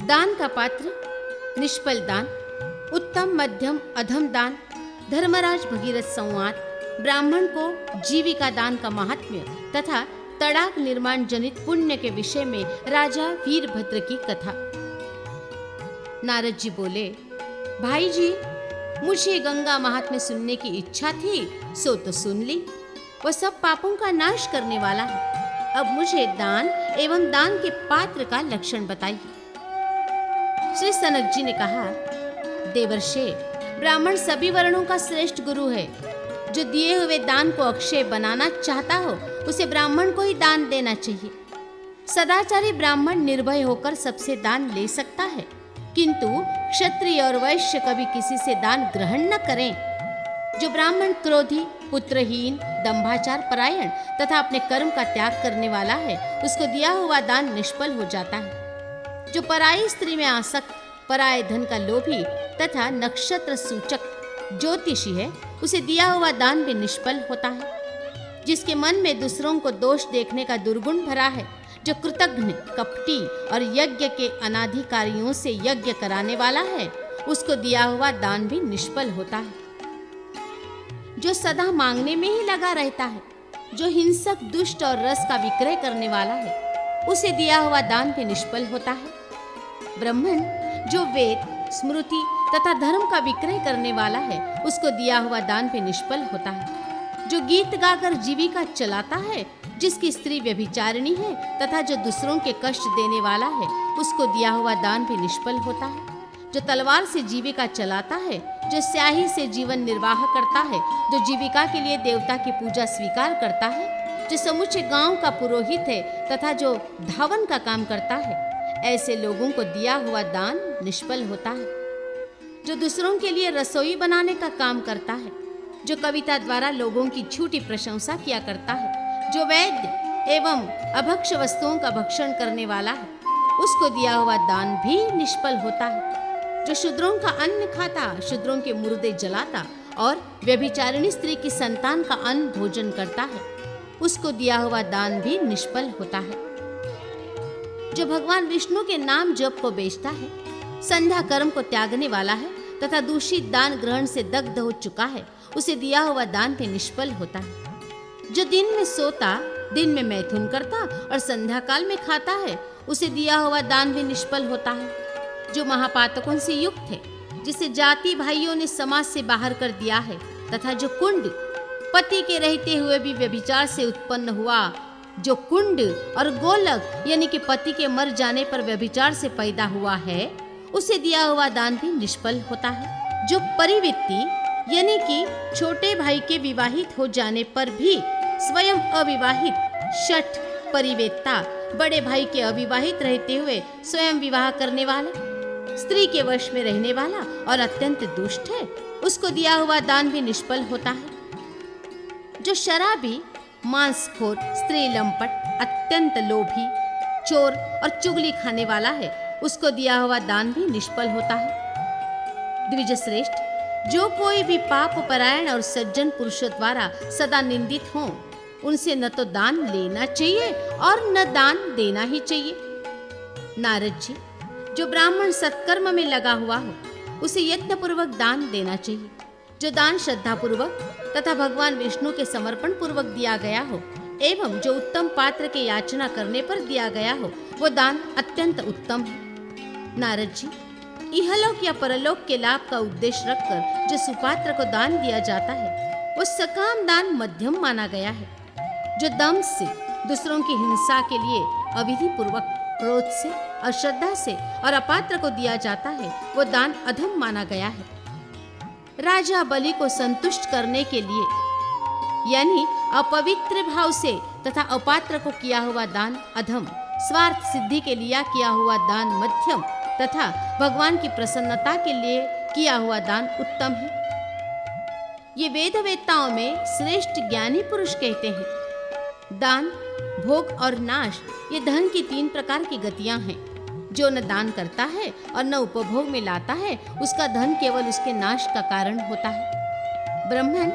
दान का पात्र, निष्फल दान, उत्तम मध्यम अधम दान, धर्मराज भगीरथ संवाद, ब्राह्मण को जीविका दान का महात्म्य तथा तड़ाक निर्माण जनित पुण्य के विषय में राजा वीरभद्र की कथा। नारद जी बोले, भाई जी, मुझे गंगा महात्म्य सुनने की इच्छा थी, सो तो सुन ली। वह सब पापों का नाश करने वाला है। अब मुझे दान एवं दान के पात्र का लक्षण बताइए। श्री सनक जी ने कहा, देवर्षे, ब्राह्मण सभी वर्णों का श्रेष्ठ गुरु है। जो दिए हुए दान को अक्षय बनाना चाहता हो, उसे ब्राह्मण को ही दान देना चाहिए। सदाचारी ब्राह्मण निर्भय होकर सबसे दान ले सकता है, किंतु क्षत्रिय और वैश्य कभी किसी से दान ग्रहण न करें। जो ब्राह्मण क्रोधी, पुत्रहीन, दंभाचार परायण तथा अपने कर्म का त्याग करने वाला है, उसको दिया हुआ दान निष्फल हो जाता है। जो पराई स्त्री में आसक्त, पराये धन का लोभी तथा नक्षत्र सूचक ज्योतिषी है, उसे दिया हुआ दान भी निष्फल होता है। जिसके मन में दूसरों को दोष देखने का दुर्गुण भरा है, जो कृतघ्न, कपटी और यज्ञ के अनाधिकारियों से यज्ञ कराने वाला है, उसको दिया हुआ दान भी निष्फल होता है। जो सदा मांगने में ही लगा रहता है, जो हिंसक, दुष्ट और रस का विक्रय करने वाला है, उसे दिया हुआ दान भी निष्फल होता है। ब्राह्मण जो वेद, स्मृति तथा धर्म का विक्रय करने वाला है, उसको दिया हुआ दान भी निष्फल होता है। जो गीत गाकर जीविका चलाता है, जिसकी स्त्री व्यभिचारिणी है तथा जो दूसरों के कष्ट देने वाला है, उसको दिया हुआ दान भी निष्फल होता है। जो तलवार से जीविका चलाता है, जो स्याही से जीवन निर्वाह करता है, जो जीविका के लिए देवता की पूजा स्वीकार करता है, जो समूचे गांव का पुरोहित है तथा जो धावन का काम करता है, ऐसे लोगों को दिया हुआ दान निष्फल होता है। जो दूसरों के लिए रसोई बनाने का काम करता है, जो कविता द्वारा लोगों की झूठी प्रशंसा किया करता है, जो वैद्य एवं अभक्ष्य वस्तुओं का भक्षण करने वाला है, उसको दिया हुआ दान भी निष्फल होता है। जो शूद्रों का अन्न खाता, शूद्रों के मुर्दे जलाता और व्यभिचारिणी स्त्री की संतान का अन्न भोजन करता है, उसको दिया हुआ दान भी निष्फल होता है। जो भगवान विष्णु के नाम जप को बेचता है, संध्या कर्म को त्यागने वाला है तथा दूषित दान ग्रहण से दग्ध हो चुका है, उसे दिया हुआ दान भी निष्फल होता है। जो दिन में सोता, दिन में मैथुन करता और संध्या काल में खाता है, उसे दिया हुआ दान भी निष्फल होता है। जो महापातकों से युक्त है, जिसे जाति भाइयों ने समाज से बाहर कर दिया है, तथा जो कुंड, पति के रहते हुए भी व्यभिचार से उत्पन्न हुआ, जो कुंड और गोलक यानी कि पति के मर जाने पर व्यभिचार से पैदा हुआ है, उसे दिया हुआ दान भी निष्फल होता है। जो परिवित्ति यानी कि छोटे भाई के विवाहित हो जाने पर भी स्वयं अविवाहित, शठ परिवेत्ता, बड़े भाई के अविवाहित रहते हुए स्वयं विवाह करने वाला, स्त्री के वश में रहने वाला और अत्यंत दुष्ट है, उसको दिया हुआ दान भी निष्फल होता है। जो शराबी, मांसखोर, स्त्री लंपट, अत्यंत लोभी, चोर और चुगली खाने वाला है, उसको दिया हुआ दान भी निष्फल होता है। द्विज श्रेष्ठ, जो कोई भी पाप परायण और सज्जन पुरुषों द्वारा सदा निंदित हो, उनसे न तो दान लेना चाहिए और न दान देना ही चाहिए। नारद जी, जो ब्राह्मण सत्कर्म में लगा हुआ हो, उसे यत्न पूर्वक दान देना चाहिए। जो दान श्रद्धा पूर्वक तथा भगवान विष्णु के समर्पण पूर्वक दिया गया हो एवं जो उत्तम पात्र के याचना करने पर दिया गया हो, वो दान अत्यंत उत्तम है। नारद जी, इहलोक या परलोक के लाभ का उद्देश्य रखकर जो सुपात्र को दान दिया जाता है, वो सकाम दान मध्यम माना गया है। जो दम से दूसरों की हिंसा के लिए अविधि पूर्वक, क्रोध से, अश्रद्धा से और अपात्र को दिया जाता है, वो दान अधम माना गया है। राजा बलि को संतुष्ट करने के लिए यानी अपवित्र भाव से तथा अपात्र को किया हुआ दान अधम, स्वार्थ सिद्धि के लिए किया हुआ दान मध्यम तथा भगवान की प्रसन्नता के लिए किया हुआ दान उत्तम है। ये वेदवेत्ताओं में श्रेष्ठ ज्ञानी पुरुष कहते हैं। दान, भोग और नाश ये धन की 3 प्रकार की गतियां हैं। जो न दान करता है और न उपभोग में लाता है, उसका धन केवल उसके नाश का कारण होता है। ब्राह्मण,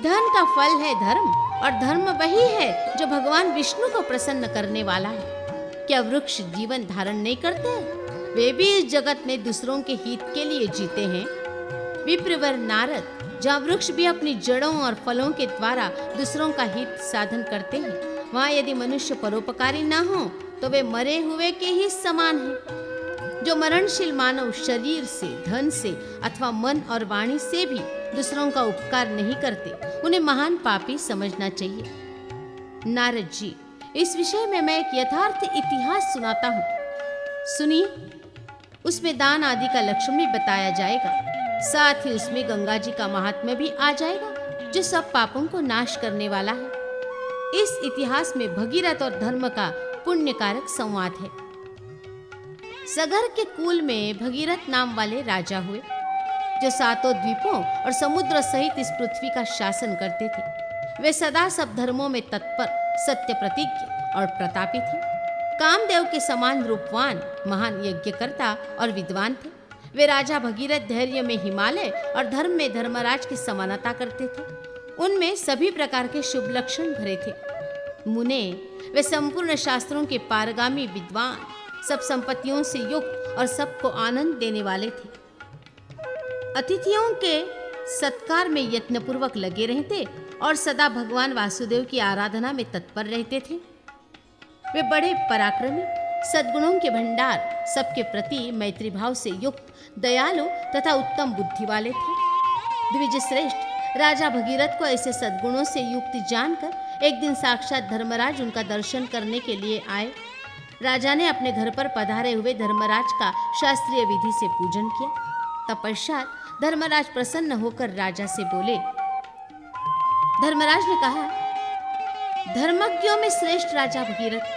धन का फल है धर्म और धर्म वही है जो भगवान विष्णु को प्रसन्न करने वाला है। क्या वृक्ष जीवन धारण नहीं करते? वे भी इस जगत में दूसरों के हित के लिए जीते हैं। विप्रवर नारद जहाँ वृक्ष भी अपनी जड़ों और फलों के द्वारा दूसरों का हित साधन करते हैं, वहाँ यदि मनुष्य परोपकारी ना हो तो वे मरे हुए के ही समान हैं। जो मरणशील मानव शरीर से, धन से अथवा मन और वाणी से भी दूसरों का उपकार नहीं करते, उन्हें महान पापी समझना चाहिए। नारद जी, इस विषय में मैं एक यथार्थ इतिहास सुनाता हूँ, सुनिए। उसमें दान आदि का लक्षण भी बताया जाएगा, साथ ही उसमें गंगा जी का महात्म्य भी आ जाएगा, जो सब पापों को नाश करने वाला है। इस इतिहास में भगीरथ और धर्म का पुण्यकारक संवाद है। सगर के कुल में भगीरथ नाम वाले राजा हुए, जो सातों द्वीपों और समुद्र सहित इस पृथ्वी का शासन करते थे। वे सदा सब धर्मों में तत्पर, सत्य प्रतिज्ञ और प्रतापी थे। कामदेव के समान रूपवान, महान यज्ञकर्ता और विद्वान थे। वे राजा भगीरथ धैर्य में हिमालय और धर्म में धर्मराज की समानता करते थे। उनमें सभी प्रकार के शुभ लक्षण भरे थे। मुने, वे संपूर्ण शास्त्रों के पारगामी विद्वान, सब संपत्तियों से युक्त और सबको आनंद देने वाले थे। अतिथियों के सत्कार में यत्नपूर्वक लगे रहते और सदा भगवान वासुदेव की आराधना में तत्पर रहते थे। वे बड़े पराक्रमी, सद्गुणों के भंडार, सबके प्रति मैत्री भाव से युक्त, दयालु तथा उत्तम बुद्धि वाले थे। द्विज श्रेष्ठ राजा भगीरथ को ऐसे सद्गुणों से युक्त जानकर एक दिन साक्षात धर्मराज उनका दर्शन करने के लिए आए। राजा ने अपने घर पर पधारे हुए धर्मराज का शास्त्रीय विधि से पूजन किया। तत्पश्चात धर्मराज प्रसन्न होकर राजा से बोले। धर्मराज ने कहा, धर्मज्ञों में श्रेष्ठ राजा भगीरथ,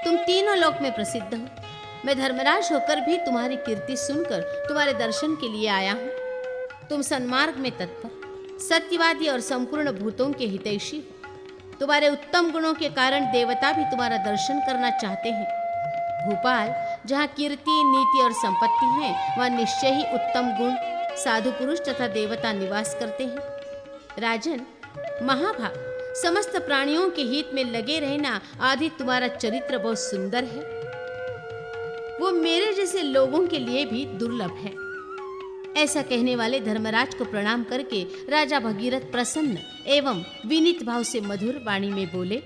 तुम तीनों लोक में प्रसिद्ध हो। मैं धर्मराज होकर भी तुम्हारी कीर्ति सुनकर तुम्हारे दर्शन के लिए आया हूँ। तुम सन्मार्ग में तत्पर, सत्यवादी और संपूर्ण भूतों के हितैषी हो। तुम्हारे उत्तम गुणों के कारण देवता भी तुम्हारा दर्शन करना चाहते हैं। भोपाल, जहाँ कीर्ति, नीति और संपत्ति है, वहाँ निश्चय ही उत्तम गुण, साधु पुरुष तथा देवता निवास करते हैं। राजन, महाभाग, समस्त प्राणियों के हित में लगे रहना आदि तुम्हारा चरित्र बहुत सुंदर है। वो मेरे जैसे लोगों के लिए भी दुर्लभ है। ऐसा कहने वाले धर्मराज को प्रणाम करके राजा भगीरथ प्रसन्न एवं विनीत भाव से मधुर वाणी में बोले।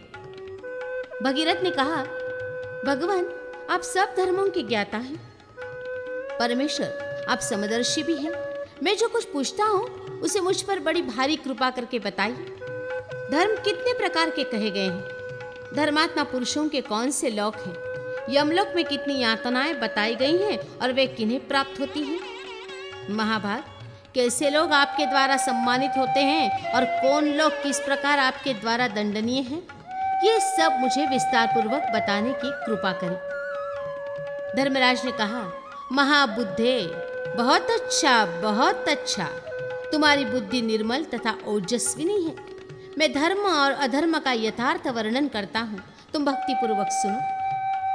भगीरथ ने कहा, भगवान, आप सब धर्मों के ज्ञाता हैं। परमेश्वर, आप समदर्शी भी हैं। मैं जो कुछ पूछता हूँ उसे मुझ पर बड़ी भारी कृपा करके बताइए। धर्म कितने प्रकार के कहे गए हैं? धर्मात्मा पुरुषों के कौन से लोक हैं? यमलोक में कितनी यातनाएं बताई गई हैं और वे किन्हें प्राप्त होती हैं? महाभाग, कैसे लोग आपके द्वारा सम्मानित होते हैं और कौन लोग किस प्रकार आपके द्वारा दंडनीय हैं, ये सब मुझे विस्तार पूर्वक बताने की कृपा करें। धर्मराज ने कहा, महाबुद्धे, बहुत अच्छा, बहुत अच्छा। तुम्हारी बुद्धि निर्मल तथा ओजस्विनी है। मैं धर्म और अधर्म का यथार्थ वर्णन करता हूँ, तुम भक्ति पूर्वक सुनो।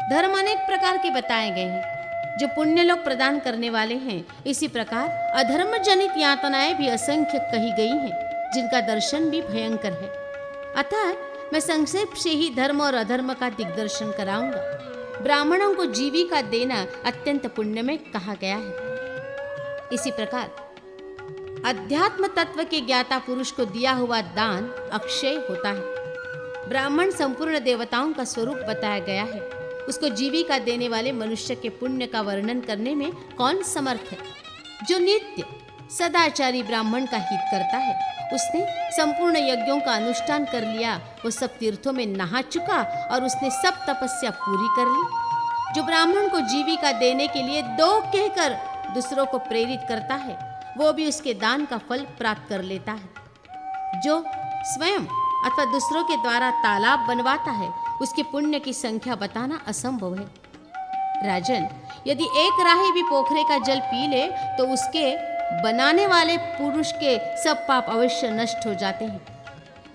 धर्म अनेक प्रकार के बताए गए हैं, जो पुण्य लोग प्रदान करने वाले हैं। इसी प्रकार अधर्म जनित यातनाएं भी असंख्य कही गई हैं, जिनका दर्शन भी भयंकर है। अतः मैं संक्षेप से ही धर्म और अधर्म का दिग्दर्शन कराऊंगा। ब्राह्मणों को जीविका देना अत्यंत पुण्यमय कहा गया है। इसी प्रकार अध्यात्म तत्व के ज्ञाता पुरुष को दिया हुआ दान अक्षय होता है। ब्राह्मण संपूर्ण देवताओं का स्वरूप बताया गया है। उसको जीविका देने वाले मनुष्य के पुण्य का वर्णन करने में कौन समर्थ है? जो नित्य सदाचारी ब्राह्मण का हित करता है, उसने संपूर्ण यज्ञों का अनुष्ठान कर लिया, वो सब तीर्थों में नहा चुका और उसने सब तपस्या पूरी कर ली। जो ब्राह्मण को जीविका देने के लिए दो कहकर दूसरों को प्रेरित करता है, वो भी उसके दान का फल प्राप्त कर लेता है। जो स्वयं अथवा दूसरों के द्वारा तालाब बनवाता है, उसके पुण्य की संख्या बताना असंभव है। राजन, यदि एक राही भी पोखरे का जल पी ले तो उसके बनाने वाले पुरुष के सब पाप अवश्य नष्ट हो जाते हैं।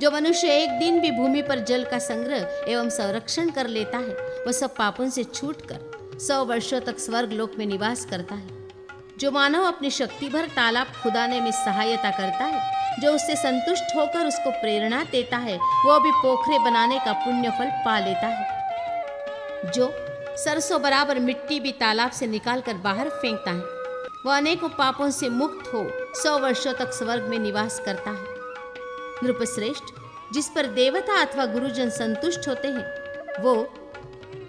जो मनुष्य एक दिन भी भूमि पर जल का संग्रह एवं संरक्षण कर लेता है, वह सब पापों से छूटकर 100 वर्षों तक स्वर्ग लोक में निवास करता है। जो मानव अपनी शक्ति भर तालाब खुदाने में सहायता करता है, जो उससे संतुष्ट होकर उसको प्रेरणा देता है, वो भी पोखरे बनाने का पुण्य फल पा लेता है। जो सरसों बराबर मिट्टी भी तालाब से निकालकर बाहर फेंकता है। वह अनेकों पापों से मुक्त हो 100 वर्षों तक स्वर्ग में निवास करता है। नृपश्रेष्ठ, जिस पर देवता अथवा गुरुजन संतुष्ट होते हैं वो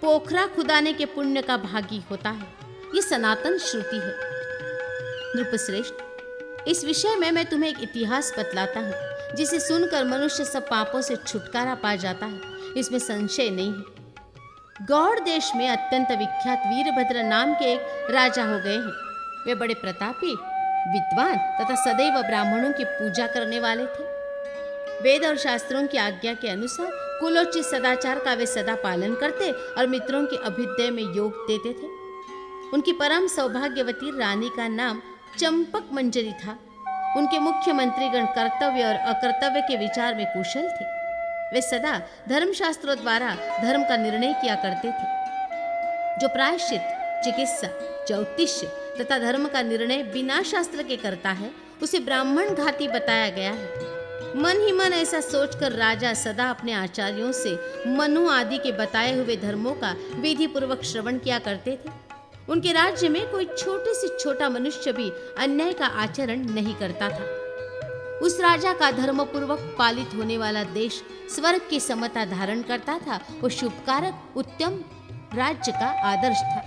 पोखरा खुदाने के पुण्य का भागी होता है। ये सनातन श्रुति है। नृपश्रेष्ठ, इस विषय में मैं तुम्हें एक इतिहास बतलाता हूँ जिसे सुनकर मनुष्य सब पापों से छुटकारा पा जाता है, इसमें संशय नहीं है। गौड़ देश में अत्यंत विख्यात वीरभद्र नाम के एक राजा हो गए हैं। वे बड़े प्रतापी, विद्वान तथा सदैव ब्राह्मणों की पूजा करने वाले थे। वेद और शास्त्रों की आज्ञा के अनुसार कुलोचित सदाचार का वे सदा पालन करते और मित्रों के अभ्युदय में योग देते थे। उनकी परम सौभाग्यवती रानी का नाम चंपक मंजरी था। उनके मुख्यमंत्रीगण कर्तव्य और अकर्तव्य के विचार में कुशल थे। वे सदा धर्मशास्त्रों द्वारा धर्म का निर्णय किया करते थे। जो प्रायश्चित, चिकित्सा, ज्योतिष्य तथा धर्म का निर्णय बिना शास्त्र के करता है उसे ब्राह्मण घाती बताया गया है। मन ही मन ऐसा सोचकर राजा सदा अपने आचार्यों से मनु आदि के बताए हुए धर्मों का विधि पूर्वक श्रवण किया करते थे। उनके राज्य में कोई छोटे से छोटा मनुष्य भी अन्याय का आचरण नहीं करता था। उस राजा का धर्म पूर्वक पालित होने वाला देश स्वर्ग की समता धारण करता था। वो शुभकारक उत्तम राज्य का आदर्श था।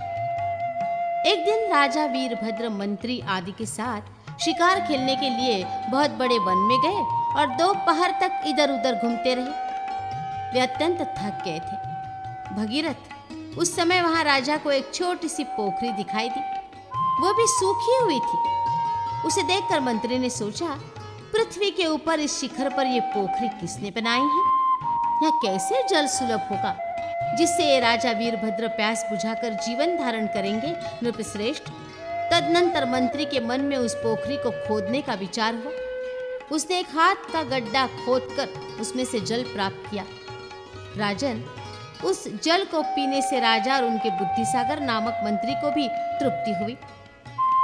एक दिन राजा वीरभद्र मंत्री आदि के साथ शिकार खेलने के लिए बहुत बड़े वन में गए और दोपहर तक इधर उधर घूमते रहे। वे अत्यंत थक गए थे। भगीरथ, उस समय वहां राजा को एक छोटी सी पोखरी दिखाई दी। वो भी सूखी हुई थी। उसे देखकर मंत्री ने सोचा, पृथ्वी के ऊपर इस शिखर पर ये पोखरी किसने बनाई है? यहाँ कैसे जल सुलभ होगा जिससे ये राजा वीरभद्र प्यास बुझाकर जीवन धारण करेंगे? नृपश्रेष्ठ, तदनंतर मंत्री के मन में उस पोखरी को खोदने का विचार हुआ। उसने एक हाथ का गड्ढा खोदकर उसमें से जल प्राप्त किया। राजन, उस जल को पीने से राजा और उनके बुद्धिसागर नामक मंत्री को भी तृप्ति हुई।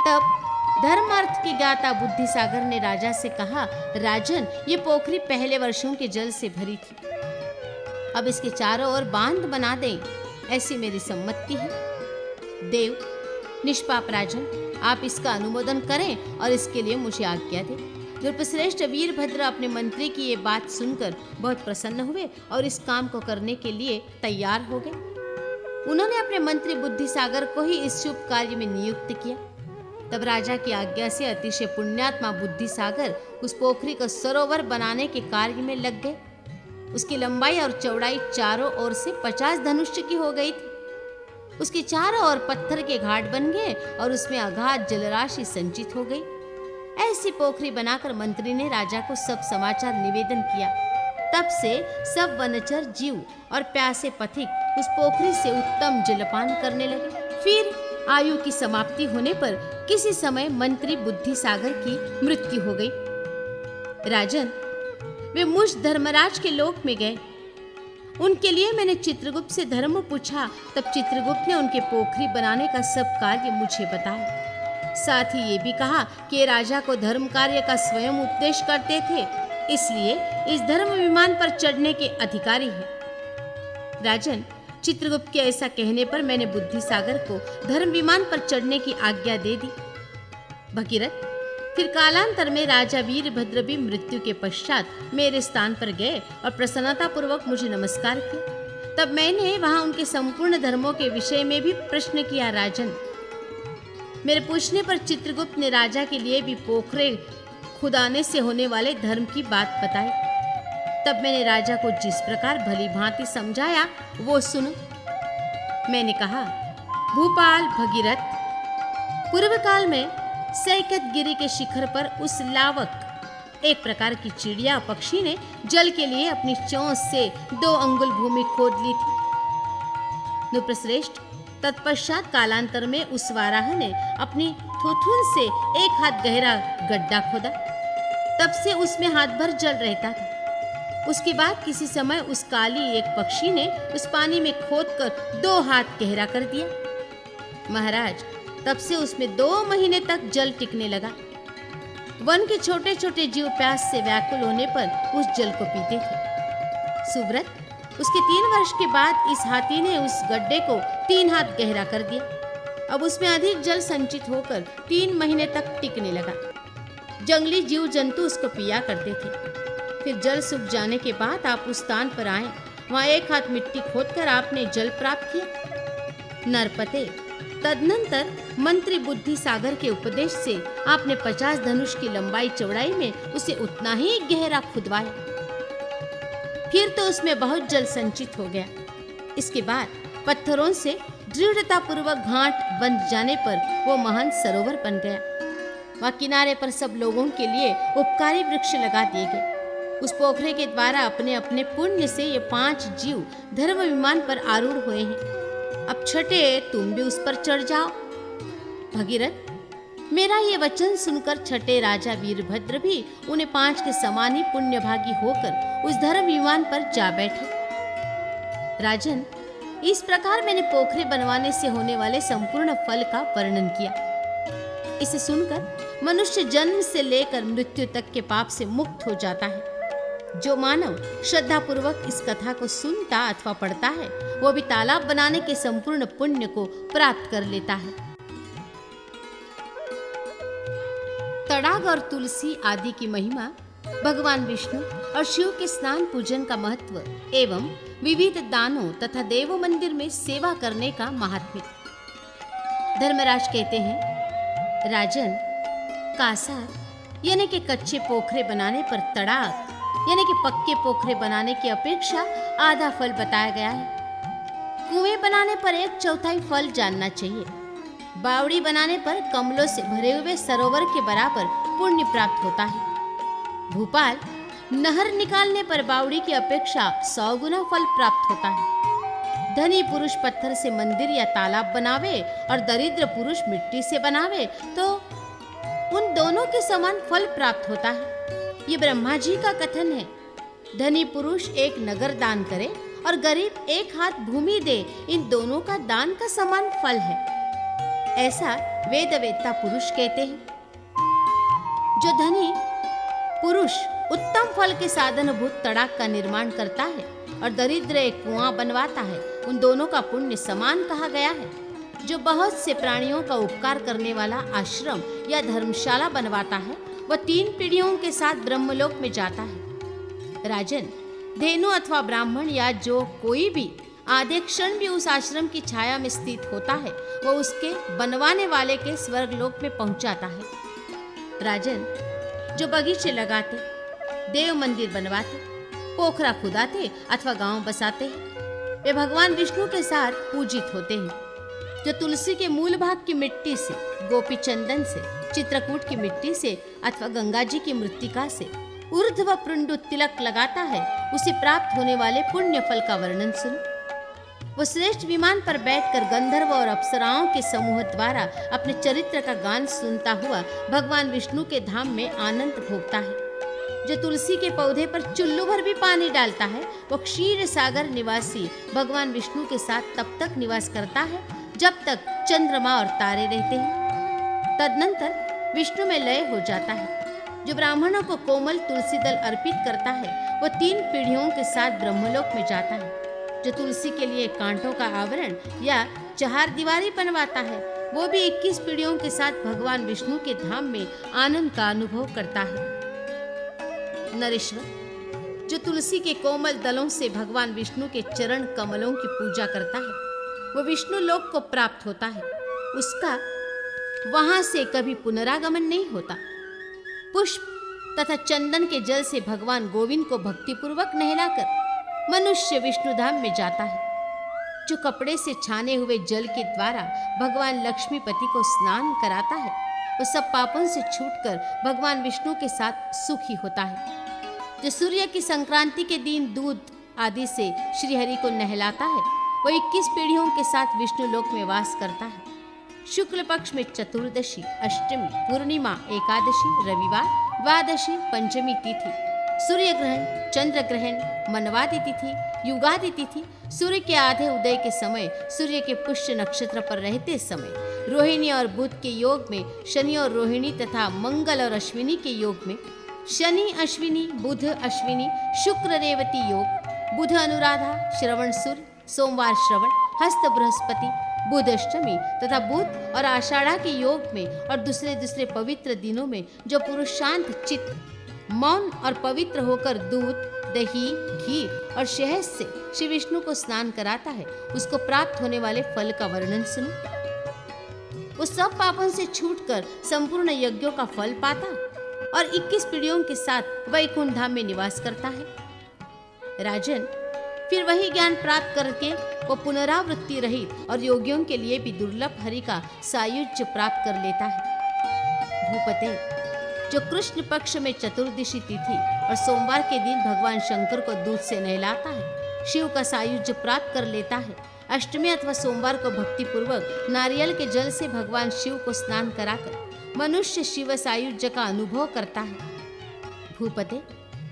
तब धर्मार्थ की ज्ञाता बुद्धिसागर ने राजा से कहा, राजन, ये पोखरी पहले वर्षों के जल से भरी थी। अब इसके चारों ओर बांध बना दें, ऐसी मेरी सम्मति है। देव, निष्पाप राजन, आप इसका अनुमोदन करें और इसके लिए मुझे आज्ञा दें। नृपश्रेष्ठ वीरभद्र अपने मंत्री की ये बात सुनकर बहुत प्रसन्न हुए और इस काम को करने के लिए तैयार हो गए। उन्होंने अपने मंत्री बुद्धिसागर को ही इस शुभ कार्य में नियुक्त किया। तब राजा की आज्ञा से अतिशय पुण्यात्मा बुद्धिसागर उस पोखरी को सरोवर बनाने के कार्य में लग गए। उसकी लंबाई और चौड़ाई चारों ओर से 50 धनुष्य की हो गई थी। उसके चारों ओर पत्थर के घाट बन गए और उसमें अगाध जलराशि संचित हो गई। ऐसी पोखरी बनाकर मंत्री ने राजा को सब समाचार निवेदन किया। तब से सब वनचर जीव और प्यासे पथिक उस पोखरी से उत्तम जलपान करने लगे। फिर आयु की समाप्ति होने पर किसी समय मंत्री बुद्धिसागर की मृत्यु हो गई। राजन, वे मुझ धर्मराज के लोक में गए। उनके लिए मैंने चित्रगुप्त से धर्म पूछा। तब चित्रगुप्त ने उनके पोखरी बनाने का सब कार्य मुझे बताया। साथ ही ये भी कहा कि राजा को धर्म कार्य का स्वयं उपदेश करते थे, इसलिए इस धर्म विमान पर चढ़ने के अधिकारी हैं। राजन, चित्रगुप्त के ऐसा कहने पर मैंने बुद्धिसागर को धर्म विमान पर चढ़ने की आज्ञा दे दी। भगीरथ, फिर कालांतर में राजा वीरभद्र भी मृत्यु के पश्चात मेरे स्थान पर गए और प्रसन्नता पूर्वक मुझे नमस्कार किया। तब मैंने वहां उनके संपूर्ण धर्मों के विषय में भी प्रश्न किया। राजन, मेरे पूछने पर चित्रगुप्त ने राजा के लिए भी पोखरे खुदाने से होने वाले धर्म की बात बताई। तब मैंने राजा को जिस प्रकार भली भांति समझाया वो सुनो। मैंने कहा, भूपाल भगीरथ, पूर्व काल में सैकत गिरी के शिखर पर उस लावक एक प्रकार की चिड़िया पक्षी ने जल के लिए अपनी चोंच से 2 अंगुल भूमि खोद ली थी। नृपश्रेष्ठ, तत्पश्चात कालांतर में उस वाराह ने अपनी थुथुन से 1 हाथ गहरा गड्ढा खोदा। तब से उसमें हाथ भर जल रहता था। उसके बाद किसी समय उस काली एक पक्षी ने उस पानी में खोदकर 2 हाथ गहरा कर दिया। महाराज, तब से उसमें 2 महीने तक जल टिकने लगा। वन के छोटे छोटे जीव प्यास से व्याकुल होने पर उस जल को पीते थे। सुव्रत, उसके 3 वर्ष के बाद इस हाथी ने उस गड्ढे को 3 हाथ गहरा कर दिया। अब उसमें अधिक जल संचित होकर 3 महीने तक टिकने लगा। जंगली जीव जंतु उसको पिया करते थे। फिर जल सूख जाने के बाद आप उस स्थान पर आए, वहां 1 हाथ मिट्टी खोदकर आपने जल प्राप्त किया। नरपते, तदनंतर मंत्री बुद्धि सागर के उपदेश से आपने 50 धनुष की लंबाई चौड़ाई में उसे उतना ही गहरा खुदवाया। फिर तो उसमें बहुत जल संचित हो गया। इसके बाद पत्थरों से दृढ़ता पूर्वक घाट बंध जाने पर वो महान सरोवर बन गया। वहाँ किनारे पर सब लोगों के लिए उपकारी वृक्ष लगा दिए गए। उस पोखरे के द्वारा अपने अपने पुण्य से ये 5 जीव धर्म विमान पर आरूढ़ हुए हैं। अब छठे तुम भी उस पर चढ़ जाओ। भगीरथ, मेरा ये वचन सुनकर छठे राजा वीरभद्र भी उन्हें 5 के समान ही पुण्यभागी होकर उस धर्म विमान पर जा बैठे। राजन, इस प्रकार मैंने पोखरे बनवाने से होने वाले संपूर्ण फल का वर्णन किया। इसे सुनकर मनुष्य जन्म से लेकर मृत्यु तक के पाप से मुक्त हो जाता है। जो मानव श्रद्धा पूर्वक इस कथा को सुनता अथवा पढ़ता है, वो भी तालाब बनाने के संपूर्ण पुण्य को प्राप्त कर लेता है। तड़ाग और तुलसी आदि की महिमा, भगवान विष्णु और शिव के स्नान पूजन का महत्व एवं विविध दानों तथा देव मंदिर में सेवा करने का महात्म्य। धर्मराज कहते हैं, राजन, कासार यानी कि कच्चे पोखरे बनाने पर तड़ाग यानी कि पक्के पोखरे बनाने की अपेक्षा आधा फल बताया गया है। कुएं बनाने पर 1/4 फल जानना चाहिए। बावड़ी बनाने पर कमलों से भरे हुए सरोवर के बराबर पुण्य प्राप्त होता है। भूपाल, नहर निकालने पर बावड़ी की अपेक्षा 100 गुना फल प्राप्त होता है। धनी पुरुष पत्थर से मंदिर या तालाब बनावे और दरिद्र पुरुष मिट्टी से बनावे तो उन दोनों के समान फल प्राप्त होता है। ये ब्रह्मा जी का कथन है। धनी पुरुष 1 नगर दान करे और गरीब 1 हाथ भूमि दे, इन दोनों का दान का समान फल है, ऐसा वेदवेत्ता पुरुष कहते हैं। जो धनी पुरुष उत्तम फल के साधनभूत तड़ाग का निर्माण करता है और दरिद्र एक कुआं बनवाता है, उन दोनों का पुण्य समान कहा गया है। जो बहुत से प्राणियों का उपकार करने वाला आश्रम या धर्मशाला बनवाता है, वह 3 पीढ़ियों के साथ ब्रह्मलोक में जाता है। राजन, धेनु अथवा ब्राह्मण या जो कोई भी आधे क्षण भी उस आश्रम की छाया में स्थित होता है, वह उसके बनवाने वाले के स्वर्गलोक में पहुंचाता है। राजन, जो बगीचे लगाते, देव मंदिर बनवाते, पोखरा खुदाते अथवा गांव बसाते हैं, वे भगवान विष्णु के साथ पूजित होते हैं। जो तुलसी के मूल भाग की मिट्टी से, गोपी चंदन से, चित्रकूट की मिट्टी से अथवा गंगा जी की मृत्तिका से ऊर्ध्व पुंडु तिलक लगाता है, उसे प्राप्त होने वाले पुण्य फल का वर्णन सुनो। वो श्रेष्ठ विमान पर बैठकर गंधर्व और अप्सराओं के समूह द्वारा अपने चरित्र का गान सुनता हुआ भगवान विष्णु के धाम में आनंद भोगता है। जो तुलसी के पौधे पर चुल्लू भर भी पानी डालता है, वो क्षीर सागर निवासी भगवान विष्णु के साथ तब तक निवास करता है जब तक चंद्रमा और तारे रहते हैं। तदनंतर विष्णु में लय हो जाता है। जो ब्राह्मणों को कोमल तुलसी दल अर्पित करता है, वो 3 पीढ़ियों के साथ ब्रह्मलोक में जाता है। जो तुलसी के लिए कांटों का आवरण या 4 दीवारी बनवाता है, वो भी 21 पीढ़ियों के साथ भगवान विष्णु के धाम में आनंद का अनुभव करता है। नरेश्वर, जो तुलसी के कोमल दलों से भगवान विष्णु के चरण कमलों की पूजा करता है, वो विष्णु लोक को प्राप्त होता है। उसका वहां से कभी पुनरागमन नहीं होता। पुष्प तथा चंदन के जल से भगवान गोविंद को भक्तिपूर्वक नहलाकर मनुष्य विष्णु धाम में जाता है। जो कपड़े से छाने हुए जल के द्वारा भगवान लक्ष्मीपति को स्नान कराता है, वो सब पापों से छूटकर भगवान विष्णु के साथ सुखी होता है। जो सूर्य की संक्रांति के दिन दूध आदि से श्रीहरि को नहलाता है, वो 21 पीढ़ियों के साथ विष्णु लोक में वास करता है। शुक्ल पक्ष में चतुर्दशी, अष्टमी, पूर्णिमा, एकादशी, रविवार, द्वादशी, पंचमी तिथि, सूर्य ग्रहण, चंद्र ग्रहण, मनवादि तिथि, युगादि तिथि, सूर्य के आधे उदय के समय, सूर्य के पुष्य नक्षत्र पर रहते समय, रोहिणी और बुध के योग में, शनि और रोहिणी तथा मंगल और अश्विनी के योग में, शनि अश्विनी, बुध अश्विनी, शुक्र रेवती योग, बुध अनुराधा, श्रवण सूर्य, सोमवार श्रवण, हस्त बृहस्पति, बुध अष्टमी तथा बुध और आषाढ़ा के योग में और दूसरे दूसरे पवित्र दिनों में जो पुरुष शांत चित्त, मौन और पवित्र होकर दूध, दही, घी और शहद से श्री विष्णु को स्नान कराता है, उसको प्राप्त होने वाले फल का वर्णन सुनो। वो सब पापों से छूटकर संपूर्ण यज्ञों का फल पाता और 21 पीढ़ियों के साथ वैकुंठ धाम में निवास करता है। राजन, फिर वही ज्ञान प्राप्त करके वो पुनरावृत्ति रहित और योगियों के लिए भी दुर्लभ हरि का सायुज्य प्राप्त कर लेता है। भूपते, जो कृष्ण पक्ष में चतुर्दशी तिथि और सोमवार के दिन भगवान शंकर को दूध से नहलाता है, शिव का सायुज्य प्राप्त कर लेता है। अष्टमी अथवा सोमवार को भक्ति पूर्वक नारियल के जल से भगवान शिव को स्नान कराकर मनुष्य शिव सायुज्य का अनुभव करता है। भूपते,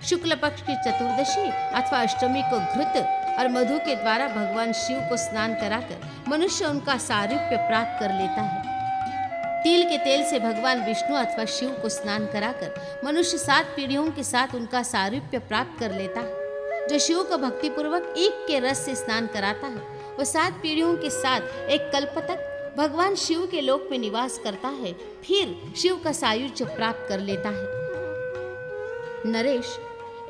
शुक्ल पक्ष की चतुर्दशी अथवा अष्टमी को घृत और मधु के द्वारा भगवान शिव को स्नान कराकर मनुष्य उनका सारूप्य प्राप्त कर लेता है। तिल के तेल से भगवान विष्णु अथवा शिव को स्नान कराकर मनुष्य 7 पीढ़ियों के साथ उनका सारूप्य प्राप्त कर लेता है। जो शिव को भक्ति पूर्वक ईख के रस से स्नान कराता है, वह 7 पीढ़ियों के साथ एक कल्प तक भगवान शिव के लोक में निवास करता है, फिर शिव का सायुज्य प्राप्त कर लेता है। नरेश,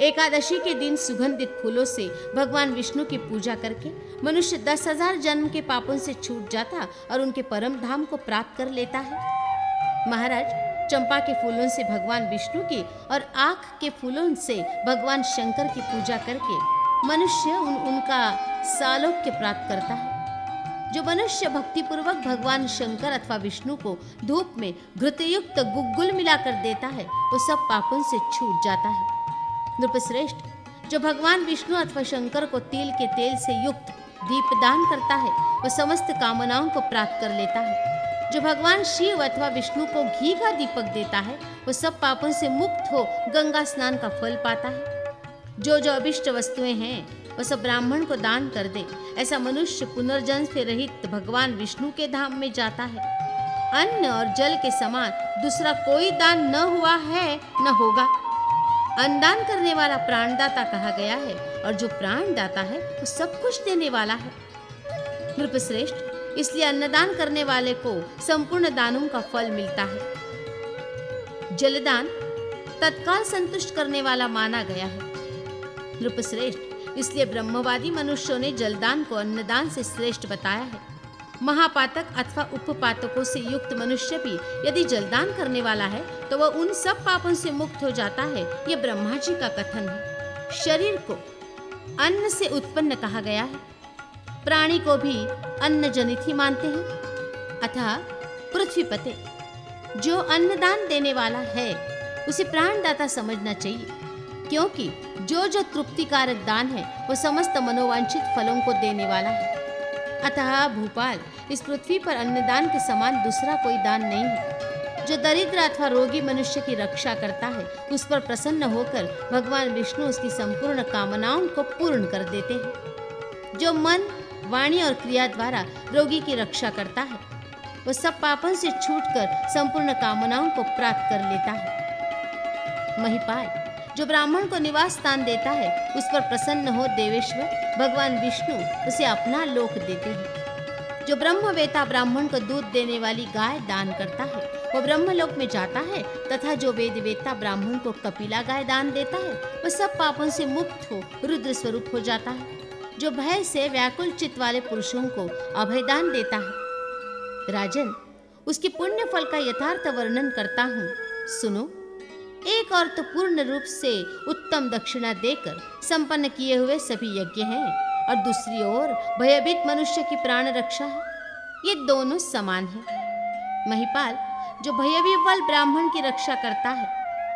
एकादशी के दिन सुगंधित फूलों से भगवान विष्णु की पूजा करके मनुष्य 10,000 जन्म के पापों से छूट जाता और उनके परम धाम को प्राप्त कर लेता है। महाराज, चंपा के फूलों से भगवान विष्णु की और आँख के फूलों से भगवान शंकर की पूजा करके मनुष्य उनका सालोक्य प्राप्त करता है। जो मनुष्य भक्ति पूर्वक भगवान शंकर अथवा विष्णु को धूप में घृतयुक्त गुग्गुल मिलाकर देता है, वो सब पापों से छूट जाता है। नृपश्रेष्ठ, जो भगवान विष्णु अथवा शंकर को तिल के तेल से युक्त दीपदान करता है, वह समस्त कामनाओं को प्राप्त कर लेता है। जो भगवान शिव अथवा विष्णु को घी का दीपक देता है, वह सब पापों से मुक्त हो गंगा स्नान का फल पाता है। जो जो अभिष्ट वस्तुएं हैं, वह सब ब्राह्मण को दान कर दे, ऐसा मनुष्य पुनर्जन्म से रहित भगवान विष्णु के धाम में जाता है। अन्न और जल के समान दूसरा कोई दान न हुआ है न होगा। अन्नदान करने वाला प्राणदाता कहा गया है, और जो प्राणदाता है वो सब कुछ देने वाला है। नृपश्रेष्ठ, इसलिए अन्नदान करने वाले को संपूर्ण दानों का फल मिलता है। जलदान तत्काल संतुष्ट करने वाला माना गया है। नृपश्रेष्ठ, इसलिए ब्रह्मवादी मनुष्यों ने जलदान को अन्नदान से श्रेष्ठ बताया है। महापातक अथवा उपपातकों से युक्त मनुष्य भी यदि जलदान करने वाला है तो वह उन सब पापों से मुक्त हो जाता है। यह ब्रह्मा जी का कथन है। शरीर को अन्न से उत्पन्न कहा गया है। प्राणी को भी अन्न जनित ही मानते हैं। अतः पृथ्वीपते, जो अन्नदान देने वाला है उसे प्राणदाता समझना चाहिए, क्योंकि जो जो तृप्तिकारक दान है वह समस्त मनोवांछित फलों को देने वाला है। अतः भूपाल, इस पृथ्वी पर अन्नदान के समान दूसरा कोई दान नहीं है। जो दरिद्र अथवा रोगी मनुष्य की रक्षा करता है, उस पर प्रसन्न होकर भगवान विष्णु उसकी संपूर्ण कामनाओं को पूर्ण कर देते हैं। जो मन, वाणी और क्रिया द्वारा रोगी की रक्षा करता है, वह सब पापों से छूटकर संपूर्ण कामनाओं को प्राप्त कर लेता है। महिपाल, जो ब्राह्मण को निवास स्थान देता है, उस पर प्रसन्न हो देवेश्वर भगवान विष्णु उसे अपना लोक देते हैं। जो ब्रह्मवेता ब्राह्मण को दूध देने वाली गाय दान करता है, वो ब्रह्मलोक में जाता है, तथा जो वेदवेता ब्राह्मण को कपिला गाय दान देता है, वह सब पापों से मुक्त हो रुद्र स्वरूप हो जाता है। जो भय से व्याकुल चित्त वाले पुरुषों को अभयदान देता है। राजन, उसके पुण्य फल का यथार्थ वर्णन करता हूँ, सुनो। एक और तो पूर्ण रूप से उत्तम दक्षिणा देकर संपन्न किए हुए सभी यज्ञ हैं, और दूसरी ओर भयभीत मनुष्य की प्राण रक्षा है। ये दोनों समान हैं। महिपाल, जो भयविह्वल ब्राह्मण की रक्षा करता है,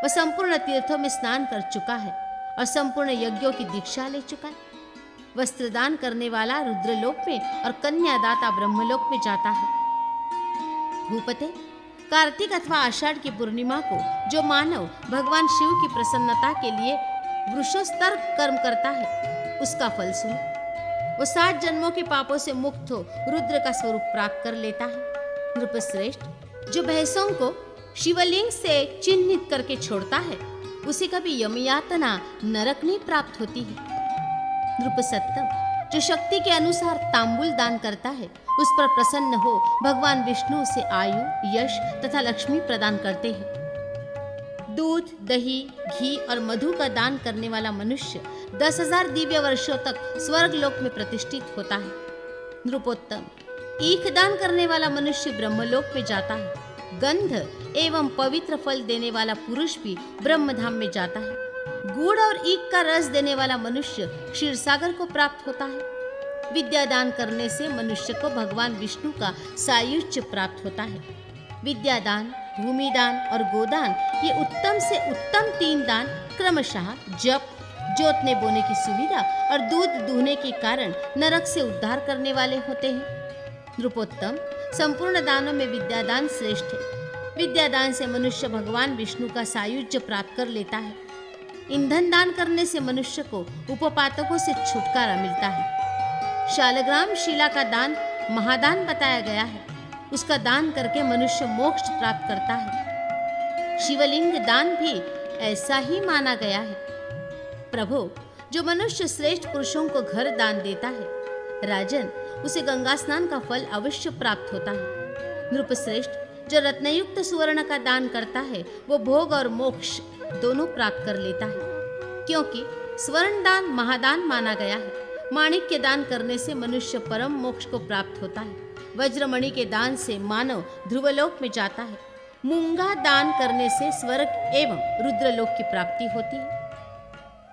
वह संपूर्ण तीर्थों में स्नान कर चुका है और संपूर्ण यज्ञों की दीक्षा ले चुका है। वस्त्रदान करने वाला रुद्रलोक में और कन्यादाता ब्रह्मलोक में जाता है। भूपते, कार्तिक अथवा आषाढ़ की पूर्णिमा को जो मानव भगवान शिव की प्रसन्नता के लिए वृषोस्तर कर्म करता है, उसका फल सुनो। वो 7 जन्मों के पापों से मुक्त हो रुद्र का स्वरूप प्राप्त कर लेता है। नृपश्रेष्ठ, जो भैंसों को शिवलिंग से चिन्हित करके छोड़ता है, उसे कभी यमयातना नरक नहीं प्राप्त होती है। नृपसत्तम, जो शक्ति के अनुसार तांबुल दान करता है, उस पर प्रसन्न हो भगवान विष्णु उसे आयु, यश तथा लक्ष्मी प्रदान करते हैं। दूध, दही, घी और मधु का दान करने वाला मनुष्य 10,000 दिव्य वर्षों तक स्वर्ग लोक में प्रतिष्ठित होता है। नृपोत्तम, ईख दान करने वाला मनुष्य ब्रह्मलोक में जाता है। गंध एवं पवित्र फल देने वाला पुरुष भी ब्रह्मधाम में जाता है। गुड़ और ईख का रस देने वाला मनुष्य क्षीरसागर को प्राप्त होता है। विद्या दान करने से मनुष्य को भगवान विष्णु का सायुज्य प्राप्त होता है। विद्यादान, भूमिदान और गोदान, ये उत्तम से उत्तम 3 दान क्रमशः जप, जोतने बोने की सुविधा और दूध दूहने के कारण नरक से उद्धार करने वाले होते हैं। नृपोत्तम, संपूर्ण दानों में विद्यादान श्रेष्ठ है। विद्यादान से मनुष्य भगवान विष्णु का सायुज्य प्राप्त कर लेता है। ईंधन दान करने से मनुष्य को उपपातकों से छुटकारा मिलता है। शालग्राम शिला का दान महादान बताया गया है। उसका दान करके मनुष्य मोक्ष प्राप्त करता है। शिवलिंग दान भी ऐसा ही माना गया है। प्रभु, जो मनुष्य श्रेष्ठ पुरुषों को घर दान देता है, राजन, उसे गंगा स्नान का फल अवश्य प्राप्त होता है। नृपश्रेष्ठ, जो रत्नयुक्त सुवर्ण का दान करता है, वो भोग और मोक्ष दोनों प्राप्त कर लेता है, क्योंकि स्वर्ण दान महादान माना गया है। माणिक्य दान करने से मनुष्य परम मोक्ष को प्राप्त होता है। वज्रमणि के दान से मानव ध्रुवलोक में जाता है। मूंगा दान करने से स्वर्ग एवं रुद्रलोक की प्राप्ति होती है।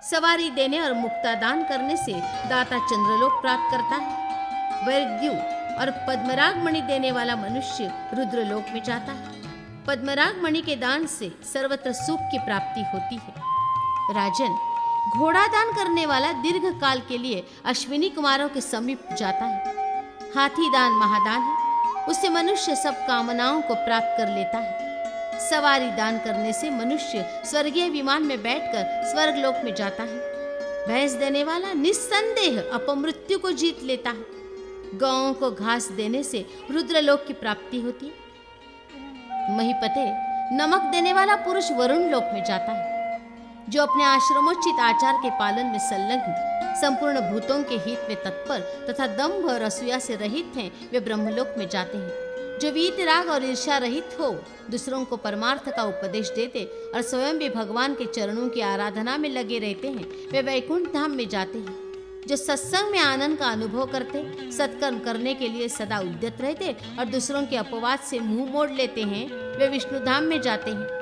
सवारी देने और मुक्ता दान करने से दाता चंद्रलोक प्राप्त करता है। वैद्यु और पद्मराग मणि देने वाला मनुष्य रुद्रलोक में जाता है। पद्मराग मणि के दान से सर्वत्र सुख की प्राप्ति होती है। राजन, घोड़ा दान करने वाला दीर्घ काल के लिए अश्विनी कुमारों के समीप जाता है। हाथी दान महादान है, उससे मनुष्य सब कामनाओं को प्राप्त कर लेता है। सवारी दान करने से मनुष्य स्वर्गीय विमान में बैठकर स्वर्गलोक में जाता है। भैंस देने वाला निस्संदेह अपमृत्यु को जीत लेता है। गांवों को घास देने से रुद्रलोक की प्राप्ति होती है। महीपते, नमक देने वाला पुरुष वरुण लोक में जाता है। जो अपने आश्रमोचित आचार के पालन में संलग्न, संपूर्ण भूतों के हित में तत्पर तथा दंभ और असूया से रहित हैं, वे ब्रह्मलोक में जाते हैं। जो वीतराग और ईर्ष्या रहित हो, दूसरों को परमार्थ का उपदेश देते और स्वयं भी भगवान के चरणों की आराधना में लगे रहते हैं, वे वैकुंठ धाम में जाते हैं। जो सत्संग में आनंद का अनुभव करते, सत्कर्म करने के लिए सदा उद्यत रहते और दूसरों के अपवाद से मुंह मोड़ लेते हैं, वे विष्णु धाम में जाते हैं।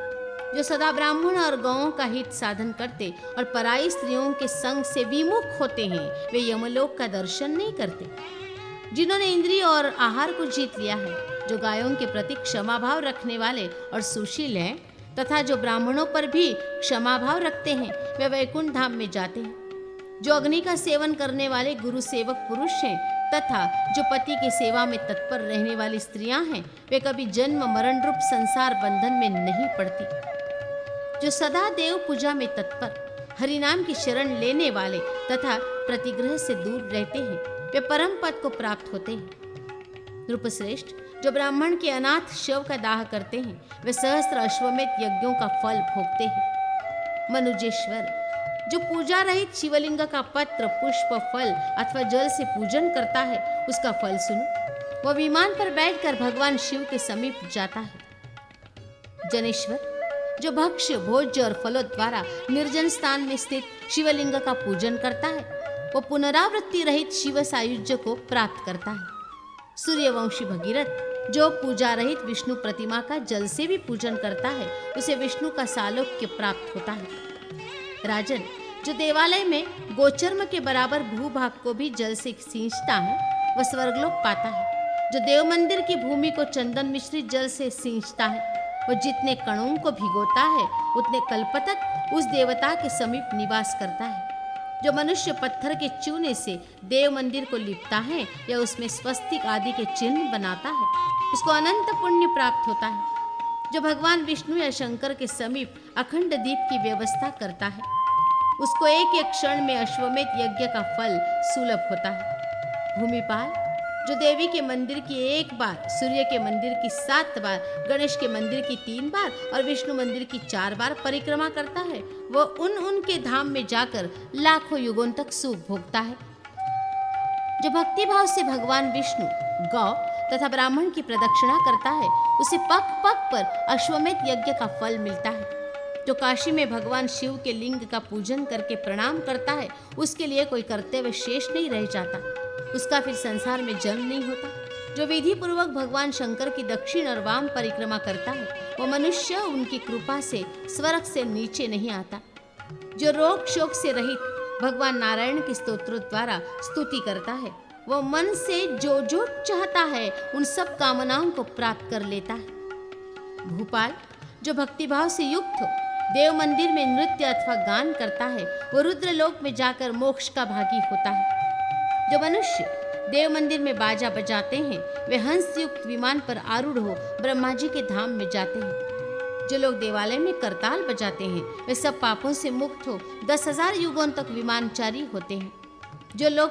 जो सदा ब्राह्मण और गौओं का हित साधन करते और पराई स्त्रियों के संग से विमुख होते हैं, वे यमलोक का दर्शन नहीं करते। जिन्होंने इंद्रिय और आहार को जीत लिया है, जो गायों के प्रति क्षमा भाव रखने वाले और सुशील हैं तथा जो ब्राह्मणों पर भी क्षमा भाव रखते हैं, वे वैकुंठ धाम में जाते हैं। जो अग्नि का सेवन करने वाले गुरु सेवक पुरुष हैं तथा जो पति की सेवा में तत्पर रहने वाली स्त्रियां हैं, वे कभी जन्म मरण रूप संसार बंधन में नहीं पड़ती। जो सदा देव पूजा में तत्पर, हरिनाम की शरण लेने वाले तथा प्रतिग्रह से दूर रहते हैं, वे परम पद को प्राप्त होते हैं। नृपश्रेष्ठ, जो ब्राह्मण के अनाथ शव का दाह करते हैं, वे सहस्त्र अश्वमेध यज्ञों का फल भोगते हैं। मनुजेश्वर, जो पूजा रहित शिवलिंग का पत्र, पुष्प, फल अथवा जल से पूजन करता है, उसका फल सुनो। वह विमान पर बैठकर भगवान शिव के समीप जाता है। जनेश्वर, जो भक्ष्य, भोज्य और फलों द्वारा निर्जन स्थान में स्थित शिवलिंग का पूजन करता है, वो पुनरावृत्ति रहित शिव सायुज्य को प्राप्त करता है। सूर्यवंशी भगीरथ, जो पूजा रहित विष्णु प्रतिमा का जल से भी पूजन करता है, उसे विष्णु का सालोक्य प्राप्त होता है। राजन, जो देवालय में गोचर्म के बराबर भूभाग को भी जल से सींचता है, वह स्वर्गलोक पाता है। जो देव मंदिर की भूमि को चंदन मिश्रित जल से सींचता है, वह जितने कणों को भिगोता है, उतने कल्प तक उस देवता के समीप निवास करता है। जो मनुष्य पत्थर के चूने से देव मंदिर को लिपता है या उसमें स्वस्तिक आदि के चिन्ह बनाता है, उसको अनंत पुण्य प्राप्त होता है। जो भगवान विष्णु या शंकर के समीप अखंड दीप की व्यवस्था करता है, उसको एक एक क्षण में अश्वमेध यज्ञ का फल सुलभ होता है। भूमिपाल, जो देवी के मंदिर की 1 बार, सूर्य के मंदिर की 7 बार, गणेश के मंदिर की 3 बार और विष्णु मंदिर की 4 बार परिक्रमा करता है, वो उनके धाम में जाकर लाखों युगों तक सुख भोगता है। जो भक्ति भाव से भगवान विष्णु, गौ तथा ब्राह्मण की प्रदक्षिणा करता है, उसे पग पग पर अश्वमेध यज्ञ का फल मिलता है। जो काशी में भगवान शिव के लिंग का पूजन करके प्रणाम करता है, उसके लिए कोई कर्तव्य शेष नहीं रह जाता, उसका फिर संसार में जन्म नहीं होता। जो विधि पूर्वक भगवान शंकर की दक्षिण और वाम परिक्रमा करता है, वो मनुष्य उनकी कृपा से स्वर्ग से नीचे नहीं आता। जो रोग शोक से रहित भगवान नारायण के स्तोत्रों द्वारा स्तुति करता है, वो मन से जो जो चाहता है उन सब कामनाओं को प्राप्त कर लेता है। भूपाल, जो भक्तिभाव से युक्त हो देव मंदिर में नृत्य अथवा गान करता है, वो रुद्रलोक में जाकर मोक्ष का भागी होता है। जो मनुष्य देव मंदिर में बाजा बजाते हैं, वे हंस युक्त विमान पर आरूढ़ हो ब्रह्मा जी के धाम में जाते हैं। जो लोग देवालय में करताल बजाते हैं, वे सब पापों से मुक्त हो 10,000 युगों तक विमानचारी होते हैं। जो लोग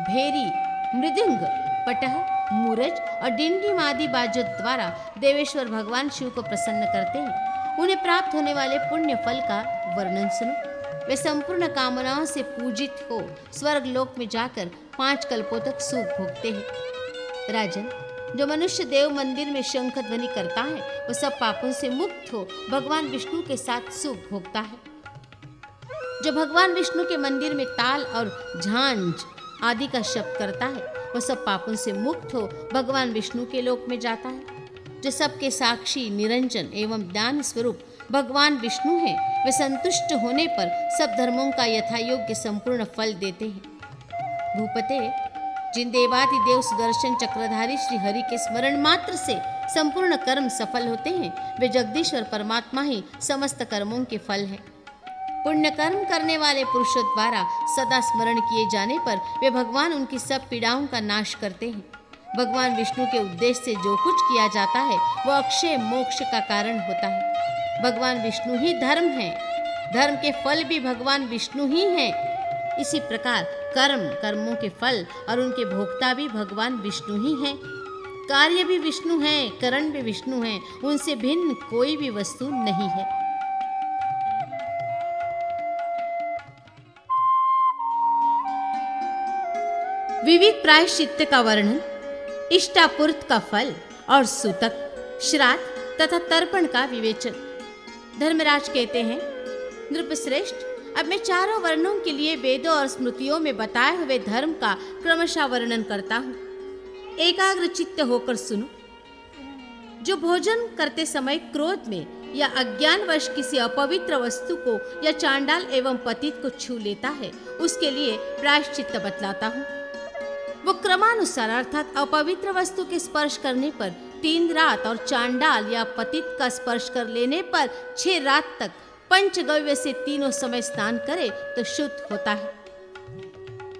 भेरी, मृदंग, पटह, मूरज और डिंडिम आदि बाजों द्वारा देवेश्वर भगवान शिव को प्रसन्न करते हैं, उन्हें प्राप्त होने वाले पुण्य फल का वर्णन सुनो। वे संपूर्ण कामनाओं से पूजित हो स्वर्ग लोक में जाकर 5 कल्पों तक सुख भोगते हैं। राजन, जो मनुष्य देव मंदिर में शंख ध्वनि करता है, वो सब पापों से मुक्त हो भगवान विष्णु के साथ सुख भोगता है। जो भगवान विष्णु के मंदिर में ताल और झांझ आदि का शब्द करता है, वो सब पापों से मुक्त हो भगवान विष्णु के लोक में जाता है। जो सबके साक्षी, निरंजन एवं ज्ञान स्वरूप भगवान विष्णु हैं, वे संतुष्ट होने पर सब धर्मों का यथायोग्य संपूर्ण फल देते हैं। भूपते, जिन देवादिदेव सुदर्शन चक्रधारी श्री हरि के स्मरण मात्र से संपूर्ण कर्म सफल होते हैं, वे जगदीश्वर परमात्मा ही समस्त कर्मों के फल हैं। पुण्य कर्म करने वाले पुरुषों द्वारा सदा स्मरण किए जाने पर वे भगवान उनकी सब पीड़ाओं का नाश करते हैं। भगवान विष्णु के उद्देश्य से जो कुछ किया जाता है, वो अक्षय मोक्ष का कारण होता है। भगवान विष्णु ही धर्म है, धर्म के फल भी भगवान विष्णु ही हैं। इसी प्रकार कर्मों के फल और उनके भोक्ता भी भगवान विष्णु ही हैं। कार्य भी विष्णु हैं, करण भी विष्णु हैं, उनसे भिन्न कोई भी वस्तु नहीं है। विविध प्रायश्चित्त का वर्णन, इष्टापूर्त का फल और सूतक, श्राद्ध तथा तर्पण का विवेचन। धर्मराज कहते हैं, नृपश्रेष्ठ, अब मैं चारों वर्णों के लिए वेदों और स्मृतियों में बताए हुए धर्म का क्रमशः वर्णन करता हूँ। एकाग्र चित्त होकर सुनो। जो भोजन करते समय क्रोध में या अज्ञानवश किसी अपवित्र वस्तु को या चांडाल एवं पतित को छू लेता है, उसके लिए प्रायश्चित्त बतलाता हूँ। वो क्रमानुसार अर्थात अपवित्र वस्तु के स्पर्श करने पर 3 रात और चांडाल या पतित का स्पर्श कर लेने पर 6 रात तक पंचगव्य से तीनों समय स्नान करे तो शुद्ध होता है।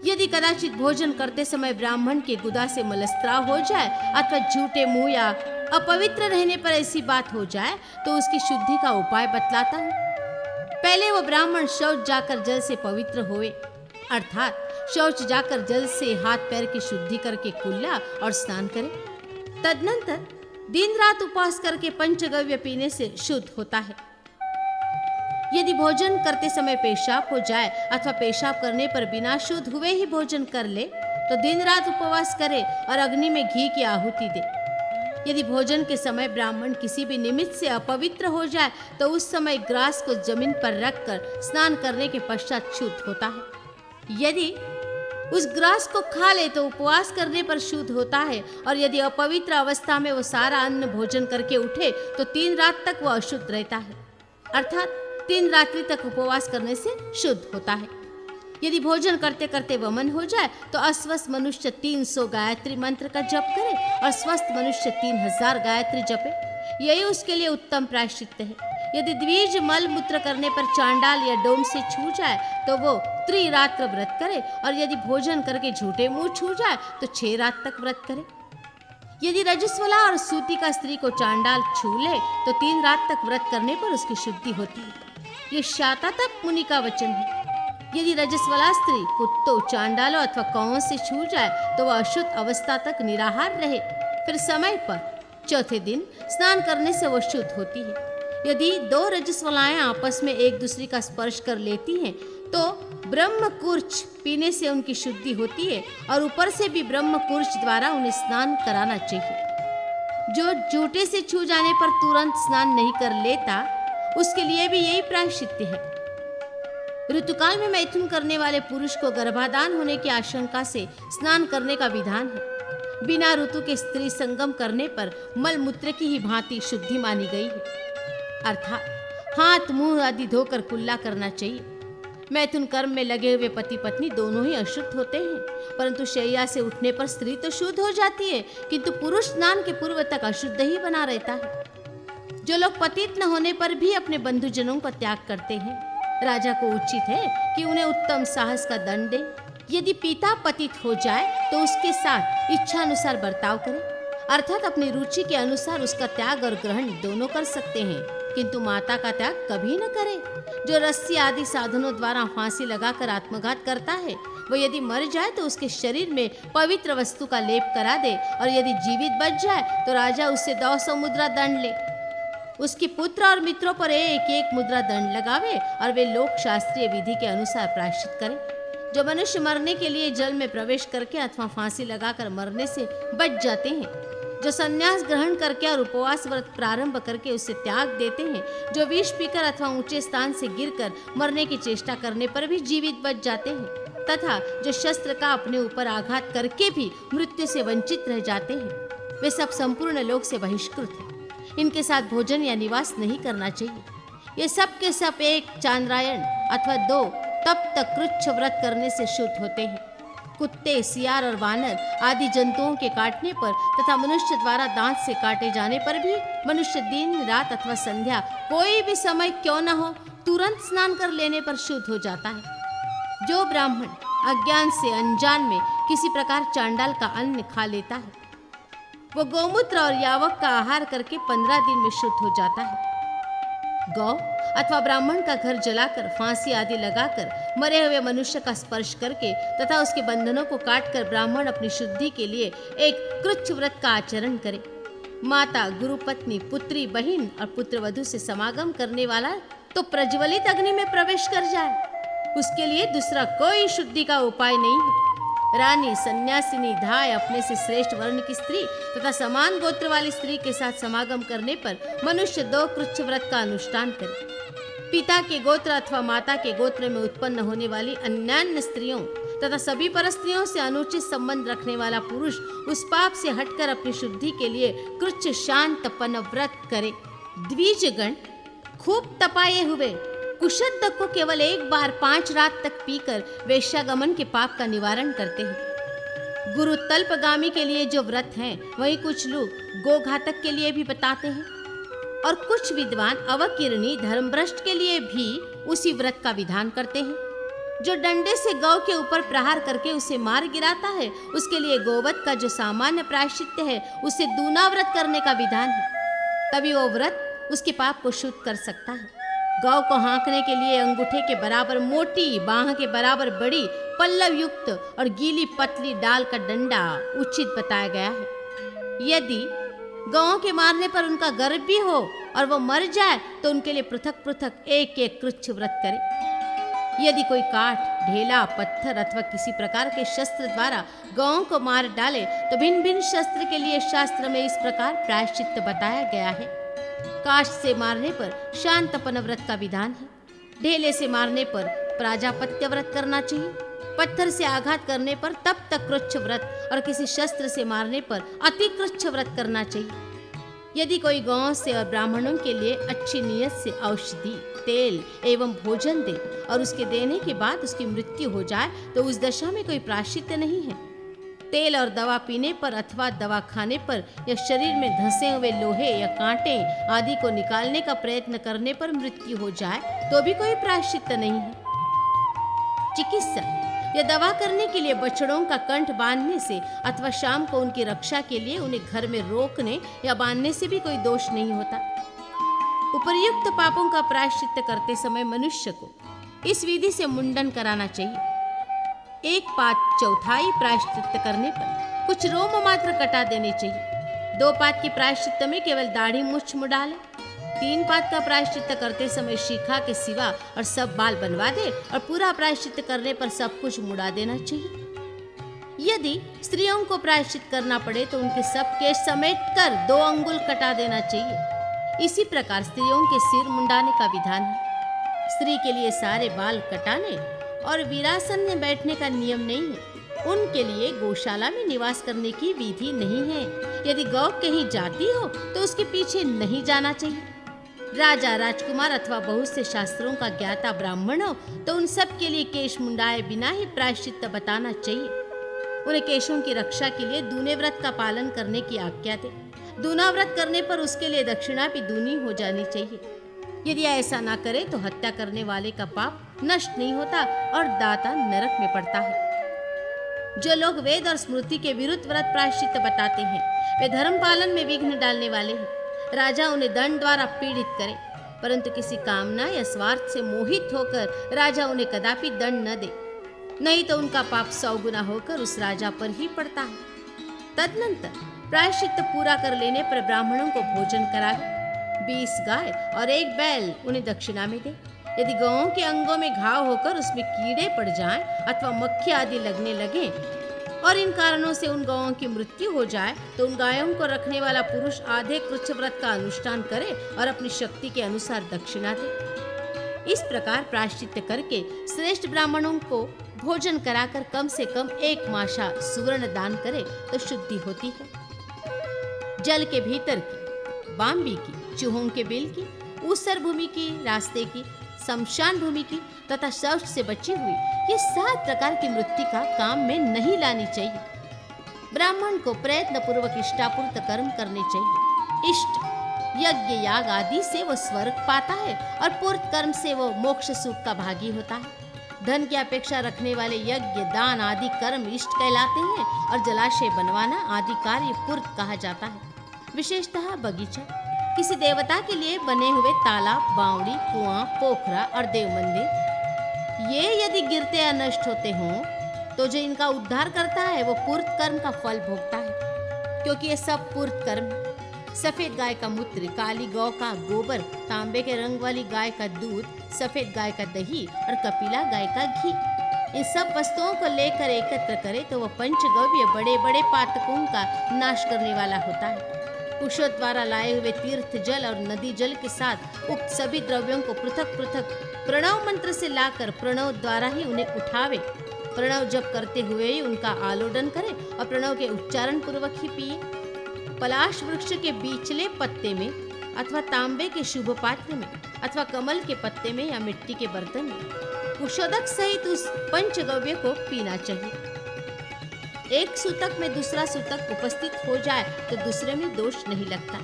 यदि कदाचित भोजन करते समय ब्राह्मण के गुदा से मलस्त्राव हो जाए अथवा झूठे मुंह या अपवित्र रहने पर ऐसी बात हो जाए तो उसकी शुद्धि का उपाय बतलाता हूँ। पहले वो ब्राह्मण शौच जाकर जल से पवित्र होए, अर्थात शौच जाकर जल से हाथ पैर की शुद्धि करके कुल्ला और स्नान करे। तदनंतर दिन रात उपवास करके पंचगव्य पीने से शुद्ध होता है। यदि भोजन करते समय पेशाब हो जाए अथवा पेशाब करने पर बिना शुद्ध हुए ही भोजन कर ले तो दिन रात उपवास करे और अग्नि में घी की आहुति दे। यदि भोजन के समय ब्राह्मण किसी भी निमित्त से अपवित्र हो जाए तो उस समय ग्रास को जमीन पर रखकर स्नान करने के पश्चात शुद्ध होता है। यदि उस ग्रास को खा ले तो उपवास करने पर शुद्ध होता है, और यदि अपवित्र अवस्था में वो सारा अन्न भोजन करके उठे तो 3 रात तक वो अशुद्ध रहता है, अर्थात 3 रात्रि तक उपवास करने से शुद्ध होता है। यदि भोजन करते करते वमन हो जाए तो अस्वस्थ मनुष्य 300 गायत्री मंत्र का जप करे और स्वस्थ मनुष्य 3000 गायत्री जपे। यही उसके लिए उत्तम प्रायश्चित्त है। यदि द्विज मल मूत्र करने पर चांडाल या डोम से छू जाए तो वो त्रिरात्र व्रत करे, और यदि भोजन करके झूठे मुंह छू जाए तो 6 रात तक व्रत करे। यदि रजस्वला और सूती का स्त्री को चांडाल छू ले तो 3 रात तक व्रत करने पर उसकी शुद्धि होती है। ये शातातप मुनि का वचन है। यदि रजस्वला स्त्री कुत्तों, चांडालों अथवा कौओं से छू जाए तो वह अशुद्ध अवस्था तक निराहार रहे, फिर समय पर चौथे दिन स्नान करने से वह शुद्ध होती है। यदि दो रजस्वलाएं आपस में एक दूसरे का स्पर्श कर लेती हैं तो ब्रह्मकुर्च पीने से उनकी शुद्धि होती है और ऊपर से भी ब्रह्मकुर्च द्वारा उन्हें स्नान कराना चाहिए। जो जूठे से छू जाने पर तुरंत स्नान नहीं कर लेता, उसके लिए भी यही प्रायश्चित्त है। ऋतुकाल में मैथुन करने वाले पुरुष को गर्भाधान होने की आशंका से स्नान करने का विधान है। बिना ऋतु के स्त्री संगम करने पर मल मूत्र की ही भांति शुद्धि मानी गई है, अर्थात हाथ मुंह आदि धोकर कुल्ला करना चाहिए। मैथुन कर्म में लगे हुए पति पत्नी दोनों ही अशुद्ध होते हैं, परंतु शैया से उठने पर स्त्री तो शुद्ध हो जाती है, किंतु पुरुष स्नान के पूर्व तक अशुद्ध ही बना रहता है। जो लोग पतित न होने पर भी अपने बंधुजनों का त्याग करते हैं, राजा को उचित है कि उन्हें उत्तम साहस का दंड दे। यदि पिता पतित हो जाए तो उसके साथ इच्छानुसार बर्ताव करें, अर्थात अपनी रुचि के अनुसार उसका त्याग और ग्रहण दोनों कर सकते हैं, किंतु माता का त्याग कभी न करे। जो रस्सी आदि साधनों द्वारा फांसी लगाकर आत्मघात करता है, वह यदि मर जाए तो उसके शरीर में पवित्र वस्तु का लेप करा दे, और यदि जीवित बच जाए तो राजा उससे 200 मुद्रा दंड ले। उसके पुत्र और मित्रों पर एक एक मुद्रा दंड लगावे और वे लोक शास्त्रीय विधि के अनुसार प्रायश्चित करें। जो मनुष्य मरने के लिए जल में प्रवेश करके अथवा फांसी लगाकर मरने से बच जाते हैं, जो संन्यास ग्रहण करके और उपवास व्रत प्रारंभ करके उसे त्याग देते हैं, जो विष पीकर अथवा ऊंचे स्थान से गिरकर मरने की चेष्टा करने पर भी जीवित बच जाते हैं, तथा जो शस्त्र का अपने ऊपर आघात करके भी मृत्यु से वंचित रह जाते हैं, वे सब संपूर्ण लोक से बहिष्कृत हैं। इनके साथ भोजन या निवास नहीं करना चाहिए। ये सब के सब एक चांद्रायण अथवा 2 तब तक कृच्छ व्रत करने से शुद्ध होते हैं। कुत्ते, सियार और वानर आदि जंतुओं के काटने पर तथा मनुष्य द्वारा दांत से काटे जाने पर भी मनुष्य दिन रात अथवा संध्या कोई भी समय क्यों न हो तुरंत स्नान कर लेने पर शुद्ध हो जाता है। जो ब्राह्मण अज्ञान से अनजान में किसी प्रकार चांडाल का अन्न खा लेता है, वो गौमूत्र और यावक का आहार करके 15 दिन में शुद्ध हो जाता है। गौ अथवा ब्राह्मण का घर जलाकर, फांसी आदि लगाकर, मरे हुए मनुष्य का स्पर्श करके तथा उसके बंधनों को काटकर ब्राह्मण अपनी शुद्धि के लिए एक कृच्छ व्रत का आचरण करे। माता, गुरु पत्नी, पुत्री, बहन और पुत्र वधु से समागम करने वाला तो प्रज्वलित अग्नि में प्रवेश कर जाए, उसके लिए दूसरा कोई शुद्धि का उपाय नहीं है। रानी, सन्यासिनी, धाय, अपने से श्रेष्ठ वर्ण की स्त्री तथा समान गोत्र वाली स्त्री के साथ समागम करने पर मनुष्य 2 कृच्छ व्रत का अनुष्ठान करे। पिता के गोत्र अथवा माता के गोत्र में उत्पन्न होने वाली अन्यान्य स्त्रियों तथा सभी परस्त्रियों से अनुचित संबंध रखने वाला पुरुष उस पाप से हटकर अपनी शुद्धि के लिए कृच्छ शांतपन व्रत करे। द्विजगण खूब तपाए हुए कुशद्ध को केवल एक बार 5 रात तक पीकर वेश्यागमन के पाप का निवारण करते हैं। गुरु तल्पगामी के लिए जो व्रत हैं, वही कुछ लोग गोघातक के लिए भी बताते हैं, और कुछ विद्वान अवकीर्णी धर्मभ्रष्ट के लिए भी उसी व्रत का विधान करते हैं। जो डंडे से गौ के ऊपर प्रहार करके उसे मार गिराता है, उसके लिए गोवध का जो सामान्य प्रायश्चित्त है, उसे दूना व्रत करने का विधान है। तभी वो व्रत उसके पाप को शुद्ध कर सकता है। गौ को हाँकने के लिए अंगूठे के बराबर मोटी, बाह के बराबर बड़ी, पल्लव युक्त और गीली पतली डाल का डंडा उचित बताया गया है। यदि गौओं के मारने पर उनका गर्भ भी हो और वो मर जाए तो उनके लिए पृथक पृथक एक एक कृच्छ व्रत करे। यदि कोई काठ, ढेला, पत्थर अथवा किसी प्रकार के शस्त्र द्वारा गौओं को मार डाले तो भिन्न भिन्न शस्त्र के लिए शास्त्र में इस प्रकार प्रायश्चित्त बताया गया है। काष्ठ से मारने पर शांतपन व्रत का विधान है। ढेले से मारने पर प्राजापत्य व्रत करना चाहिए। पत्थर से आघात करने पर तब तक कृच्छ व्रत और किसी शस्त्र से मारने पर अति कृच्छ व्रत करना चाहिए। यदि कोई गौ से और ब्राह्मणों के लिए अच्छी नियत से औषधि, तेल एवं भोजन दे और उसके देने के बाद उसकी मृत्यु हो जाए तो उस दशा में कोई प्रायश्चित्त नहीं है। तेल और दवा पीने पर अथवा दवा खाने पर या शरीर में धंसे हुए लोहे या कांटे आदि को निकालने का प्रयत्न करने पर मृत्यु हो जाए तो भी कोई प्रायश्चित्त नहीं है। चिकित्सा या दवा करने के लिए बछड़ों का कंठ बांधने से अथवा शाम को उनकी रक्षा के लिए उन्हें घर में रोकने या बांधने से भी कोई दोष नहीं होता। उपर्युक्त पापों का प्रायश्चित्त करते समय मनुष्य को इस विधि से मुंडन कराना चाहिए। 1/4 प्रायश्चित्त करने पर कुछ रोम मात्र कटा देने चाहिए। 2 पात की प्रायश्चित्त में केवल दाढ़ी मूछ मुड़ा ले। 3 पात का प्रायश्चित्त करते समय शिखा के सिवा और सब बाल बनवा दे और पूरा प्रायश्चित्त करने पर सब कुछ मुड़ा देना चाहिए। यदि स्त्रियों को प्रायश्चित करना पड़े तो उनके सब केश समेट कर 2 अंगुल कटा देना चाहिए। इसी प्रकार स्त्रियों के सिर मुंडाने का विधान है। स्त्री के लिए सारे बाल कटाने और वीरासन में बैठने का नियम नहीं है। उनके लिए गौशाला में निवास करने की विधि नहीं है। यदि गौ कहीं जाती हो तो उसके पीछे नहीं जाना चाहिए। राजा, राजकुमार अथवा बहुत से शास्त्रों का ज्ञाता ब्राह्मण हो तो उन सब के लिए केश मुंडाए बिना ही प्रायश्चित्त बताना चाहिए। उन्हें केशों की रक्षा के लिए दूने व्रत का पालन करने की आज्ञा दे। दूना व्रत करने पर उसके लिए दक्षिणा भी दूनी हो जानी चाहिए। यदि ऐसा ना करे तो हत्या करने वाले का पाप नष्ट नहीं होता और दाता नरक में पड़ता है। जो लोग वेद और स्मृति के विरुद्ध व्रत प्रायश्चित्त बताते हैं वे धर्म पालन में विघ्न डालने वाले हैं। राजा उन्हें दंड द्वारा पीड़ित करे, परंतु किसी कामना या स्वार्थ से मोहित होकर राजा उन्हें कदापि दंड न दे, नहीं तो उनका पाप 100 गुना होकर उस राजा पर ही पड़ता है। तदनंतर प्रायश्चित्त पूरा कर लेने पर ब्राह्मणों को भोजन करावे। 20 गाय और 1 बैल उन्हें दक्षिणा में दे। यदि गौओं के अंगों में घाव होकर उसमें कीड़े पड़ जाएं अथवा मक्खी आदि लगने लगे और इन कारणों से उन गौओं की मृत्यु हो जाए तो उन गायों को रखने वाला पुरुष आधे कृच्छ व्रत का अनुष्ठान करे और अपनी शक्ति के अनुसार दक्षिणा दे। इस प्रकार प्रायश्चित्त करके श्रेष्ठ ब्राह्मणों को भोजन कराकर कम से कम 1 मासा सुवर्ण दान करे तो शुद्धि होती है। जल के भीतर की, बाम्बी की, चूहों के बिल की, ऊसर भूमि की, रास्ते की, शमशान भूमि की तथा शौच से बची हुई ये 7 प्रकार की मृत्तिका काम में नहीं लानी चाहिए। ब्राह्मण को प्रयत्न पूर्वक इष्टापूर्त कर्म करने चाहिए। इष्ट, यज्ञ, याग आदि से वो स्वर्ग पाता है और पूर्त कर्म से वो मोक्ष सुख का भागी होता है। धन की अपेक्षा रखने वाले यज्ञ, दान आदि कर्म इष्ट कहलाते हैं और जलाशय बनवाना आदि कार्य पूर्त कहा जाता है। विशेषतः बगीचा, किसी देवता के लिए बने हुए तालाब, बावड़ी, कुआं, पोखरा और देव मंदिर, ये यदि गिरते या नष्ट होते हों तो जो इनका उद्धार करता है वो पूर्त कर्म का फल भोगता है, क्योंकि ये सब पूर्त कर्म। सफेद गाय का मूत्र, काली गौ का गोबर, तांबे के रंग वाली गाय का दूध, सफेद गाय का दही और कपिला गाय का घी, इन सब वस्तुओं को लेकर एकत्र करे तो वह पंचगव्य बड़े बड़े पातकों का नाश करने वाला होता है। कुशों द्वारा लाए हुए तीर्थ जल और नदी जल के साथ उक्त सभी द्रव्यों को पृथक पृथक प्रणव मंत्र से लाकर प्रणव द्वारा ही उन्हें उठावे। प्रणव जप करते हुए ही उनका आलोडन करे और प्रणव के उच्चारण पूर्वक ही पिए। पलाश वृक्ष के बीचले पत्ते में अथवा तांबे के शुभ पात्र में अथवा कमल के पत्ते में या मिट्टी के बर्तन में कुशोदक सहित उस पंचगव्य को पीना चाहिए। एक सूतक में दूसरा सूतक उपस्थित हो जाए तो दूसरे में दोष नहीं लगता।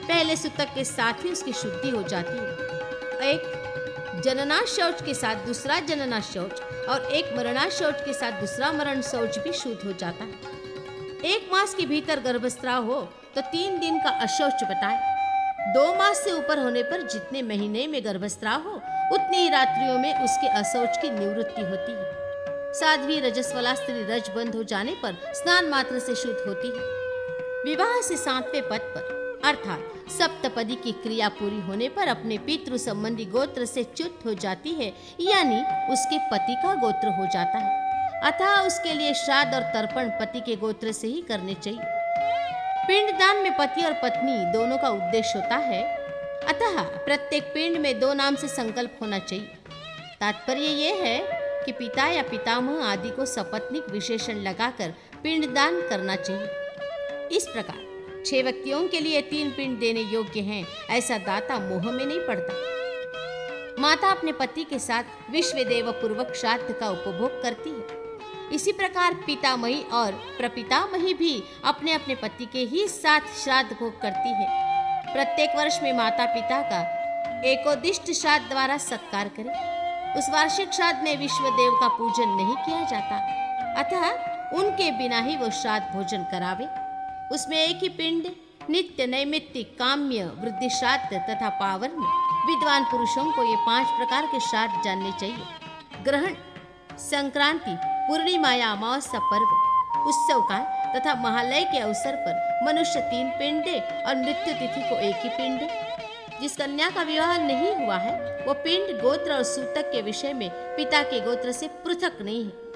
पहले सूतक के साथ ही उसकी शुद्धि हो जाती है। एक जनना शौच के साथ दूसरा जनना शौच और एक मरणा शौच के साथ दूसरा मरण शौच भी शुद्ध हो जाता है। 1 मास के भीतर गर्भस्राव हो तो 3 दिन का अशौच बताए। 2 मास से ऊपर होने पर जितने महीने में गर्भस्राव हो उतनी ही रात्रियों में उसके अशौच की निवृत्ति होती है। साध्वी रजस्वला स्त्री रज बंद हो जाने पर स्नान मात्र से शुद्ध होती है। विवाह से 7वें पद पर अर्थात सप्तपदी की क्रिया पूरी होने पर अपने पितृ संबंधी गोत्र से च्युत हो जाती है, यानी उसके पति का गोत्र हो जाता है। अतः उसके लिए श्राद्ध और तर्पण पति के गोत्र से ही करने चाहिए। पिंडदान में पति और पत्नी दोनों का उद्देश्य होता है, अतः प्रत्येक पिंड में 2 नाम से संकल्प होना चाहिए। तात्पर्य ये है कि पिता या पितामह आदि को सपत्नीक विशेषण लगाकर पिंडदान करना चाहिए। इस प्रकार 6 व्यक्तियों के लिए 3 पिंड देने योग्य हैं, ऐसा दाता मोह में नहीं पड़ता। माता अपने पति के साथ विश्वदेव पूर्वक श्राद्ध का उपभोग करती है। इसी प्रकार पितामही और प्रपितामही भी अपने अपने पति के ही साथ श्राद्ध भोग करती है। प्रत्येक वर्ष में माता पिता का एकोदिष्ट श्राद्ध द्वारा सत्कार करें। उस वार्षिक श्राद्ध में विश्वदेव का पूजन नहीं किया जाता, अतः उनके बिना ही वो श्राद्ध भोजन करावे। उसमें एक ही पिंड नित्य नैमित्तिक काम्य वृद्धि श्राद्ध तथा पावर्ण विद्वान पुरुषों को ये 5 प्रकार के श्राद्ध जानने चाहिए। ग्रहण, संक्रांति, पूर्णिमा या अमावस्या पर्व, उत्सव काल तथा महालय के अवसर पर मनुष्य 3 पिंडे और मृत्यु तिथि को 1 ही पिंड। जिस कन्या का विवाह नहीं हुआ है वो पिंड, गोत्र और सूतक के विषय में पिता के गोत्र से पृथक नहीं है।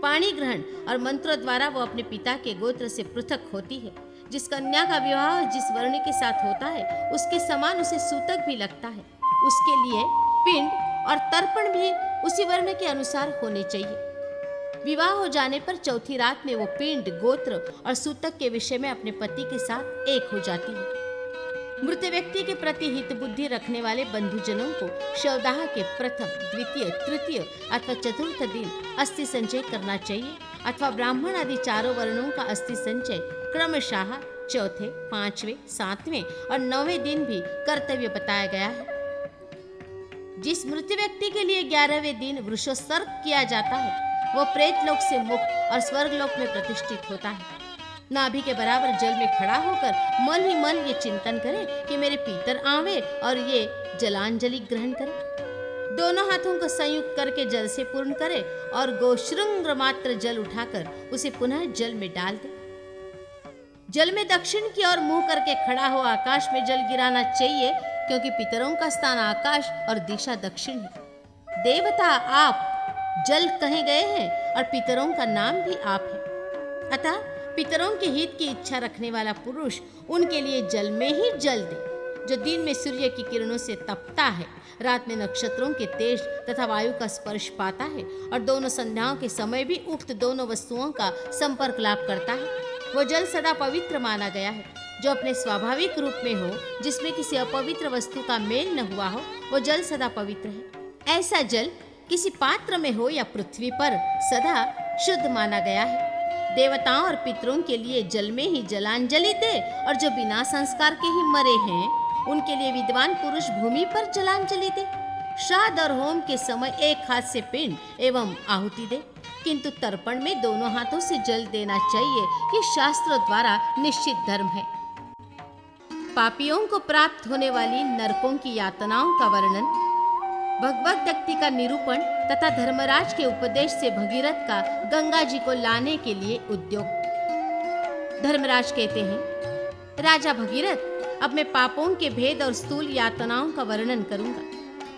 पाणी ग्रहण और मंत्रों द्वारा वो अपने पिता के गोत्र से पृथक होती है। जिस कन्या का विवाह जिस वर्ण के साथ होता है उसके समान उसे सूतक भी लगता है। उसके लिए पिंड और तर्पण भी उसी वर्ण के अनुसार होने चाहिए। विवाह हो जाने पर चौथी रात में वो पिंड, गोत्र और सूतक के विषय में अपने पति के साथ एक हो जाती है। मृत व्यक्ति के प्रति हित बुद्धि रखने वाले बंधुजनों को शवदाह के प्रथम, द्वितीय, तृतीय अथवा चतुर्थ दिन अस्थि संचय करना चाहिए अथवा ब्राह्मण आदि 4 वर्णों का अस्थि संचय क्रमशः चौथे, 5वें, 7वें और 9वें दिन भी कर्तव्य बताया गया है। जिस मृत व्यक्ति के लिए 11वें दिन वृषोत्सर्ग किया जाता है वो प्रेत लोक से मुक्त और स्वर्ग लोक में प्रतिष्ठित होता है। नाभि के बराबर जल में खड़ा होकर मन ही मन ये चिंतन करे कि मेरे पीतर आवे और ये जलांजलि ग्रहण करे। दोनों हाथों को संयुक्त करके जल से पूर्ण करे और गोश्रृंग मात्र जल उठाकर उसे पुनः जल में डाल दे। जल में दक्षिण की ओर मुंह करके खड़ा हो आकाश में जल गिराना चाहिए क्योंकि पितरों का स्थान आकाश और दिशा दक्षिण है। देवता आप जल कहे गए हैं और पितरों का नाम भी आप है। अतः पितरों के हित की इच्छा रखने वाला पुरुष उनके लिए जल में ही जल दे। जो दिन में सूर्य की किरणों से तपता है, रात में नक्षत्रों के तेज तथा वायु का स्पर्श पाता है और दोनों संध्याओं के समय भी उक्त दोनों वस्तुओं का संपर्क लाभ करता है, वो जल सदा पवित्र माना गया है। जो अपने स्वाभाविक रूप में हो, जिसमें किसी अपवित्र वस्तु का मेल न हुआ हो, वो जल सदा पवित्र है। ऐसा जल किसी पात्र में हो या पृथ्वी पर सदा शुद्ध माना गया है। देवताओं और पितरों के लिए जल में ही जलांजलि दे और जो बिना संस्कार के ही मरे हैं उनके लिए विद्वान पुरुष भूमि पर जलांजलि दे। श्राद्ध और होम के समय एक हाथ से पिंड एवं आहुति दे, किंतु तर्पण में दोनों हाथों से जल देना चाहिए। ये शास्त्रों द्वारा निश्चित धर्म है। पापियों को प्राप्त होने वाली नरकों की यातनाओं का वर्णन, भगवत व्यक्ति का निरूपण तथा धर्मराज के उपदेश से भगीरथ का गंगा जी को लाने के लिए उद्योग। धर्मराज कहते हैं, राजा भगीरथ, अब मैं पापों के भेद और स्थूल यातनाओं का वर्णन करूंगा।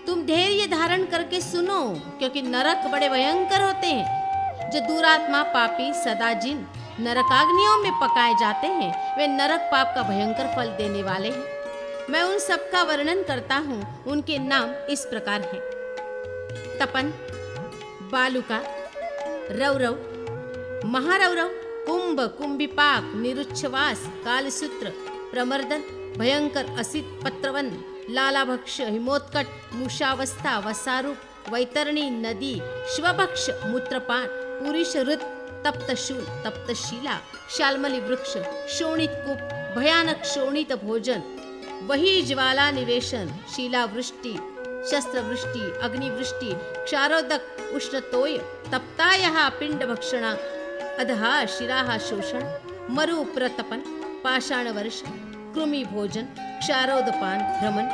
तुम धैर्य धारण करके सुनो, क्योंकि नरक बड़े भयंकर होते हैं। जो दुरात्मा पापी सदा जिन नरकाग्नियों में पकाए जाते हैं वे नरक पाप का भयंकर फल देने वाले हैं। मैं उन सब का वर्णन करता हूँ। उनके नाम इस प्रकार हैं: तपन, बालुका, रौरव, महारौरव, कुंभ, कुंभिपाक, निरुच्छवास, कालसूत्र, प्रमर्दन, भयंकर असित, पत्रवन, लालाभक्ष, हिमोत्कट, मूषावस्था, वसारूप, वैतरणी, नदी, शिवभक्ष, मूत्रपान, पुरुष रुत, तप्तशूल, तप्तशीला, शालमली वृक्ष, शोणित कूप, भयानक शोणित भोजन, वही ज्वाला निवेशन, शिलावृष्टि, शस्त्रवृष्टि, अग्निवृष्टि, क्षारोदक, उष्णतोय, तप्तायः पिंडभक्षणा, अधः शिराः शोषण, मरु प्रतपन, पाषाण वर्ष, कृमि भोजन, क्षारोदपान, भ्रमण,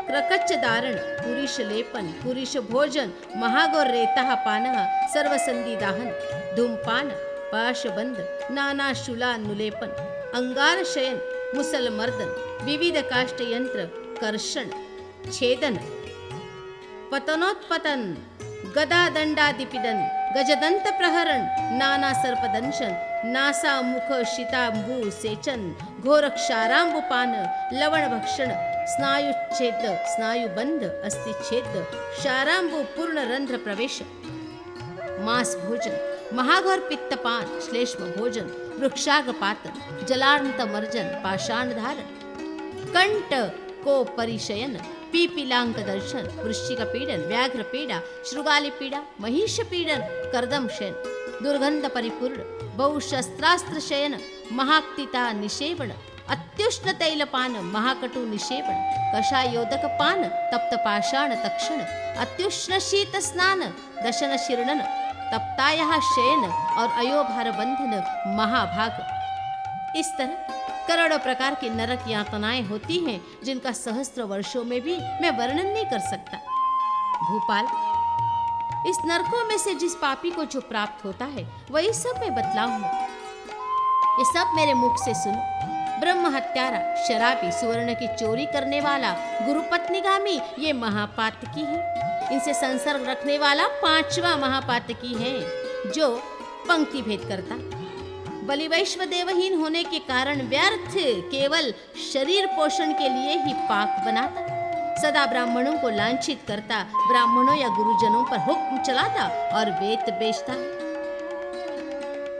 क्रकच्च धारण, पुरुष लेपन, पुरुष भोजन, महागौर रेतः पानः, सर्वसंधि दाहन, धूमपान, पाशबंध, नाना शूलानुलेपन, अंगार शयन, मुसल मर्दन, विविध काष्ठ यंत्र, कर्षण, छेदन, पतनोत्पतन, गदा दंडादिपिदन, गजदंत प्रहरण, नाना सर्पदंशन, नासा मुख शितांबु सेचन, घोर क्षारांबुपान, लवण भक्षण, स्नायुच्छेद, स्नायुबंध, अस्थिच्छेद, क्षारांबु पूर्ण रंध्र प्रवेश, मांस भोजन, महाघोर पित्तपान, श्लेष्म भोजन, वृक्षागपात, जलार्णत मर्जन, पाषाण धारण, कंठ को परिशयन, पीपिलांक दर्शन, वृश्चिक पीडन, व्याघ्र पीड़ा, श्रुगाली पीड़ा, महिष पीडन, कर्दम शयन, दुर्गंध परिपूर्ण, बहुशस्त्रास्त्र शयन, महाक्तिता निषेवण, अत्युष्ण तैलपान, महाकटु निषेवण, कषायोदक पान, तप्त पाषाण तक्षण, अत्युष्ण शीत स्नान, दशन शिरणन, तप्तायः शयन और अयोभार बंधन महाभाग। इस तरह करोड़ों प्रकार की नरक यातनाएं होती हैं जिनका सहस्त्र वर्षों में भी मैं वर्णन नहीं कर सकता। भूपाल, इस नरकों में से जिस पापी को जो प्राप्त होता है वही सब मैं बतलाऊंगा। ये सब मेरे मुख से सुनो। ब्रह्म हत्यारा, शराबी, सुवर्ण की चोरी करने वाला, गुरुपत्नीगामी, ये महापातकी है। इनसे संसर्ग रखने वाला 5वां महापातकी है जो पंक्ति भेद करता, बलि वैश्व देवहीन होने के कारण व्यर्थ केवल शरीर पोषण के लिए ही पाक बनाता, सदा ब्राह्मणों को लांछित करता, ब्राह्मणों या गुरुजनों पर हुक्म चलाता और वेद बेचता है।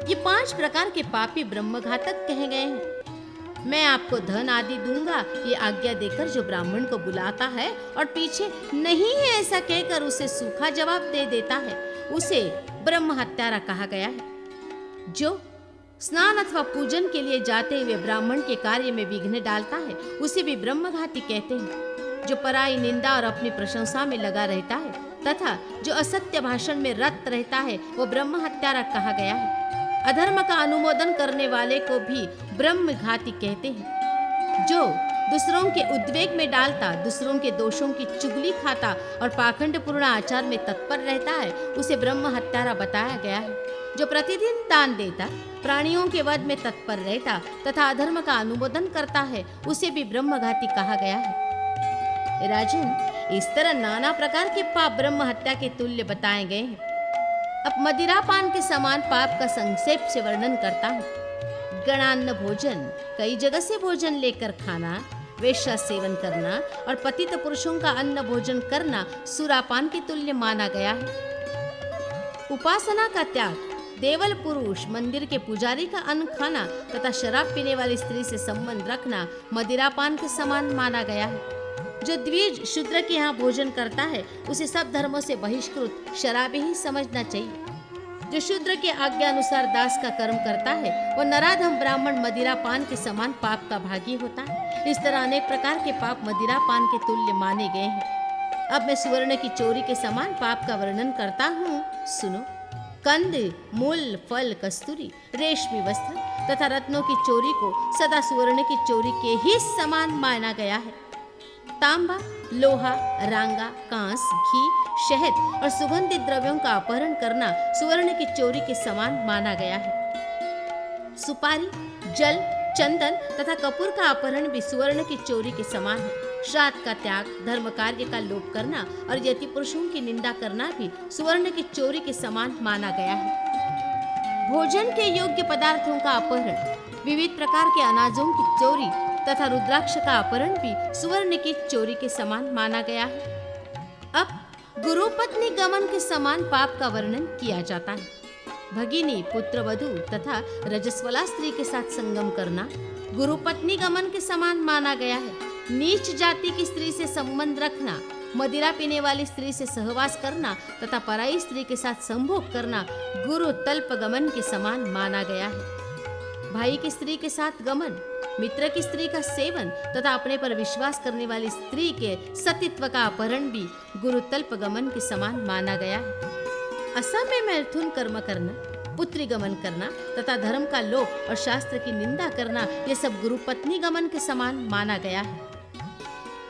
ये 5 प्रकार के पापी ब्रह्मघातक कहे गए हैं। मैं आपको धन आदि दूंगा, ये आज्ञा देकर जो ब्राह्मण को बुलाता है और पीछे नहीं है ऐसा कहकर उसे सूखा जवाब दे देता है, उसे ब्रह्म हत्यारा कहा गया है। जो स्नान अथवा पूजन के लिए जाते हुए ब्राह्मण के कार्य में विघ्न डालता है उसे भी ब्रह्मघाती कहते हैं। जो पराई निंदा और अपनी प्रशंसा में लगा रहता है तथा जो असत्य भाषण में रत रहता है वो ब्रह्म हत्यारा कहा गया है। अधर्म का अनुमोदन करने वाले को भी ब्रह्मघाती कहते हैं। जो दूसरों के उद्वेग में डालता, दूसरों के दोषों की चुगली खाता और पाखंडपूर्ण आचार में तत्पर रहता है उसे ब्रह्म हत्यारा बताया गया है। जो प्रतिदिन दान देता, प्राणियों के वध में तत्पर रहता तथा अधर्म का अनुमोदन करता है उसे भी ब्रह्मघाती कहा गया है। राजन, इस तरह नाना प्रकार के पाप ब्रह्म हत्या के तुल्य बताए गए हैं। अब मदिरापान के समान पाप का संक्षेप से वर्णन करता हूँ। गणान्न भोजन, कई जगह से भोजन लेकर खाना, वेश्या सेवन करना और पतित पुरुषों का अन्न भोजन करना सुरापान के तुल्य माना गया है। उपासना का त्याग, देवल पुरुष, मंदिर के पुजारी का अन्न खाना तथा शराब पीने वाली स्त्री से संबंध रखना मदिरापान के समान माना गया है। जो द्विज शूद्र के यहाँ भोजन करता है उसे सब धर्मों से बहिष्कृत शराबी ही समझना चाहिए। जो शूद्र के आज्ञा अनुसार दास का कर्म करता है वो नराधम ब्राह्मण मदिरापान के समान पाप का भागी होता है। इस तरह अनेक प्रकार के पाप मदिरापान के तुल्य माने गए हैं। अब मैं सुवर्ण की चोरी के समान पाप का वर्णन करता हूँ, सुनो। कंद, मूल, फल, कस्तूरी, रेशमी वस्त्र तथा रत्नों की चोरी को सदा सुवर्ण की चोरी के ही समान माना गया है। तांबा, लोहा, रांगा, कांस, घी, शहद और सुगंधित द्रव्यों का अपहरण करना सुवर्ण की चोरी के समान माना गया है। सुपारी, जल, चंदन तथा कपूर का अपहरण भी सुवर्ण की चोरी के समान है। श्राद्ध का त्याग, धर्म कार्य का लोप करना और यति पुरुषों की निंदा करना भी सुवर्ण की चोरी के समान माना गया है। भोजन के योग्य पदार्थों का अपहरण, विविध प्रकार के अनाजों की चोरी तथा रुद्राक्ष का अपहरण भी सुवर्ण की चोरी के समान माना गया है। अब गुरुपत्नी गमन के समान पाप का वर्णन किया जाता है। भगिनी, पुत्र वधू तथा रजस्वला स्त्री के साथ संगम करना गुरुपत्नी गमन के समान माना गया है। नीच जाति की स्त्री से संबंध रखना, मदिरा पीने वाली स्त्री से सहवास करना तथा पराई स्त्री के साथ संभोग करना गुरु तल्प गमन के समान माना गया है। भाई की स्त्री के साथ गमन, मित्र की स्त्री का सेवन तथा अपने पर विश्वास करने वाली स्त्री के सतीत्व का अपहरण भी गुरुतल्प गमन के समान माना गया है। असम में मैथुन कर्म करना, पुत्री गमन करना तथा धर्म का लोप और शास्त्र की निंदा करना ये सब गुरुपत्नी गमन के समान माना गया है।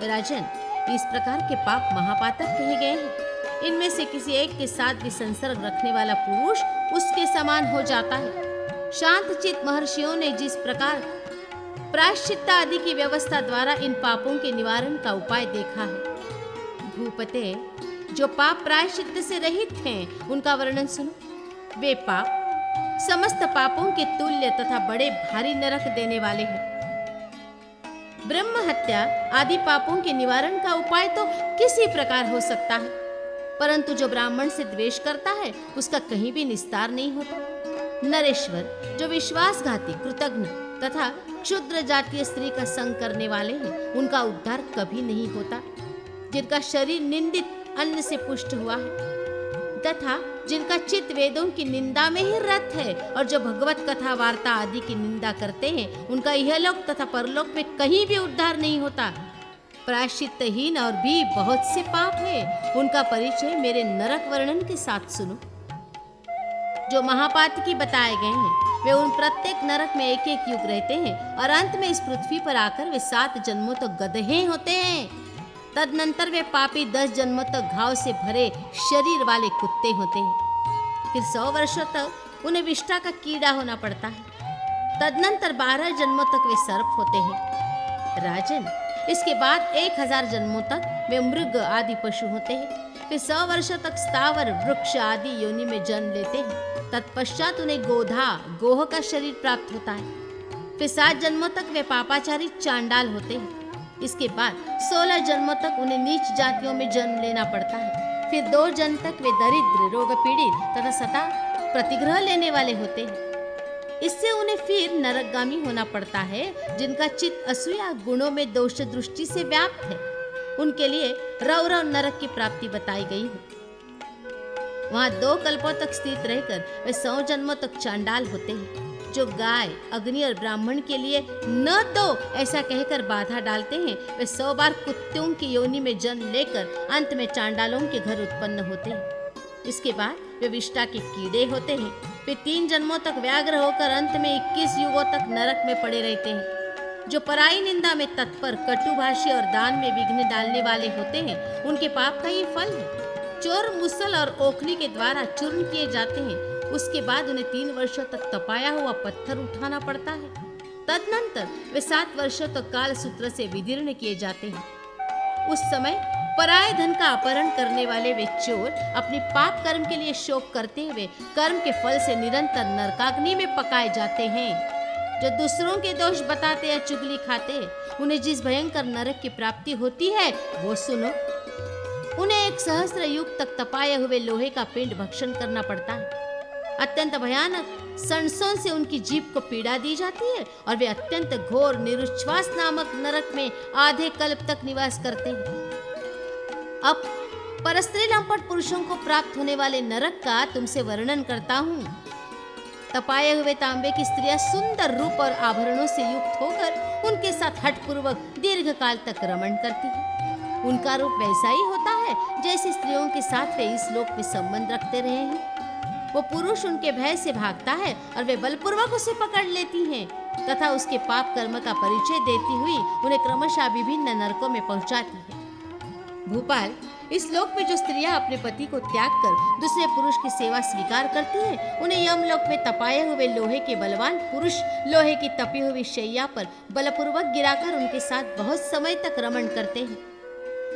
राजन, इस प्रकार के पाप महापातक कहे गए हैं। इनमें से किसी एक के साथ भी संसर्ग रखने वाला पुरुष उसके समान हो जाता है। शांतचित्त महर्षियों ने जिस प्रकार प्रायश्चित्त आदि की व्यवस्था द्वारा इन पापों के निवारण का उपाय देखा है। भूपते, जो पाप प्रायश्चित्त से रहित हैं उनका वर्णन सुनो। वे पाप समस्त पापों के तुल्य तथा बड़े भारी नरक देने वाले हैं। ब्रह्म हत्या आदि पापों के निवारण का उपाय तो किसी प्रकार हो सकता है, परंतु जो ब्राह्मण से द्वेष करता है उसका कहीं भी निस्तार नहीं होता। नरेश्वर, जो विश्वासघाती, कृतघ्न तथा क्षुद्र जातीय स्त्री का संग करने वाले हैं उनका उद्धार कभी नहीं होता। जिनका शरीर निंदित अन्न से पुष्ट हुआ है तथा जिनका चित्त वेदों की निंदा में ही रत है और जो भगवत कथा वार्ता आदि की निंदा करते हैं उनका इहलोक तथा परलोक में कहीं भी उद्धार नहीं होता। प्रायश्चित्तहीन और भी बहुत से पाप है, उनका परिचय मेरे नरक वर्णन के साथ सुनो। जो महापातकी बताए गए हैं वे उन प्रत्येक नरक में एक एक युग रहते हैं और अंत में इस पृथ्वी पर आकर वे 7 जन्मों तक गधे होते हैं। तदनंतर वे पापी 10 जन्मों तक घाव से भरे शरीर वाले कुत्ते होते हैं। फिर 100 वर्षों तक उन्हें विष्ठा का कीड़ा होना पड़ता है। तदनंतर 12 जन्मों तक वे सर्प होते हैं। राजन, इसके बाद 1000 जन्मों तक वे मृग आदि पशु होते हैं। फिर 100 वर्षों तक स्थावर वृक्ष आदि योनि में जन्म लेते हैं। तत्पश्चात उन्हें गोधा गोह का शरीर प्राप्त होता है। फिर 7 जन्मों तक वे पापाचारी चांडाल होते हैं। इसके बाद 16 जन्मों तक उन्हें नीच जातियों में जन्म लेना पड़ता है। फिर 2 जन्म तक वे दरिद्र, रोग पीड़ित तथा सदा प्रतिग्रह लेने वाले होते हैं। इससे उन्हें फिर नरकगामी होना पड़ता है, जिनका चित्त असूया गुणों में दोष दृष्टि से व्याप्त है। उनके लिए रौरव नरक की प्राप्ति बताई गई है। वहां 2 कल्पों तक स्थित रहकर वे 100 जन्मों तक चांडाल होते हैं, जो गाय, अग्नि और ब्राह्मण के लिए न तो ऐसा कहकर बाधा डालते हैं। वे 100 बार कुत्तों की योनि में जन्म लेकर अंत में चांडालों के घर उत्पन्न होते हैं। इसके बाद वे विष्ठा के कीड़े होते हैं। वे 3 जन्मों तक व्याघ्र होकर अंत में 21 युगों तक नरक में पड़े रहते हैं। जो पराई निंदा में तत्पर, कटुभाषी और दान में विघ्न डालने वाले होते हैं, उनके पाप का ये फल है। चोर मुसल और ओखली के द्वारा चूर्ण किए जाते हैं। उसके बाद उन्हें 3 वर्षों तक तपाया हुआ पत्थर उठाना पड़ता है। तदनंतर वे 7 वर्षों तक काल सूत्र से विदीर्ण किए जाते हैं। उस समय पराये धन का अपहरण करने वाले वे चोर अपने पाप कर्म के लिए शोक करते हुए कर्म के फल से निरंतर नरकाग्नि में पकाए जाते हैं। जो दूसरों के दोष बताते या चुगली खाते हैं, उन्हें जिस भयंकर नरक की प्राप्ति होती है वो सुनो। उन्हें 1 सहस्त्र युग तक तपाए हुए लोहे का पिंड भक्षण करना पड़ता है। अत्यंत भयानक सनसों से उनकी जीभ को पीड़ा दी जाती है और वे अत्यंत घोर निरुच्छ्वास नामक नरक में आधे कल्प तक निवास करते हैं। अब परस्त्री लंपट पुरुषों को प्राप्त होने वाले नरक का तुमसे वर्णन करता हूँ। तपाए हुए तांबे की स्त्रियां सुंदर रूप और आभरणों से युक्त होकर उनके साथ हठपूर्वक दीर्घ काल तक रमण करती है। उनका रूप वैसा ही होता है जैसे स्त्रियों के साथ वे इस लोक में संबंध रखते रहे हैं। वो पुरुष उनके भय से भागता है और वे बलपूर्वक उसे पकड़ लेती हैं तथा उसके पाप कर्म का परिचय देती हुई उन्हें क्रमशः विभिन्न नरकों में पहुंचाती है। भूपाल, इस लोक में जो स्त्रियां अपने पति को त्याग कर दूसरे पुरुष की सेवा स्वीकार करती हैं, उन्हें यमलोक में तपाए हुए लोहे के बलवान पुरुष लोहे की तपी हुई शैया पर बलपूर्वक गिराकर उनके साथ बहुत समय तक रमण करते हैं।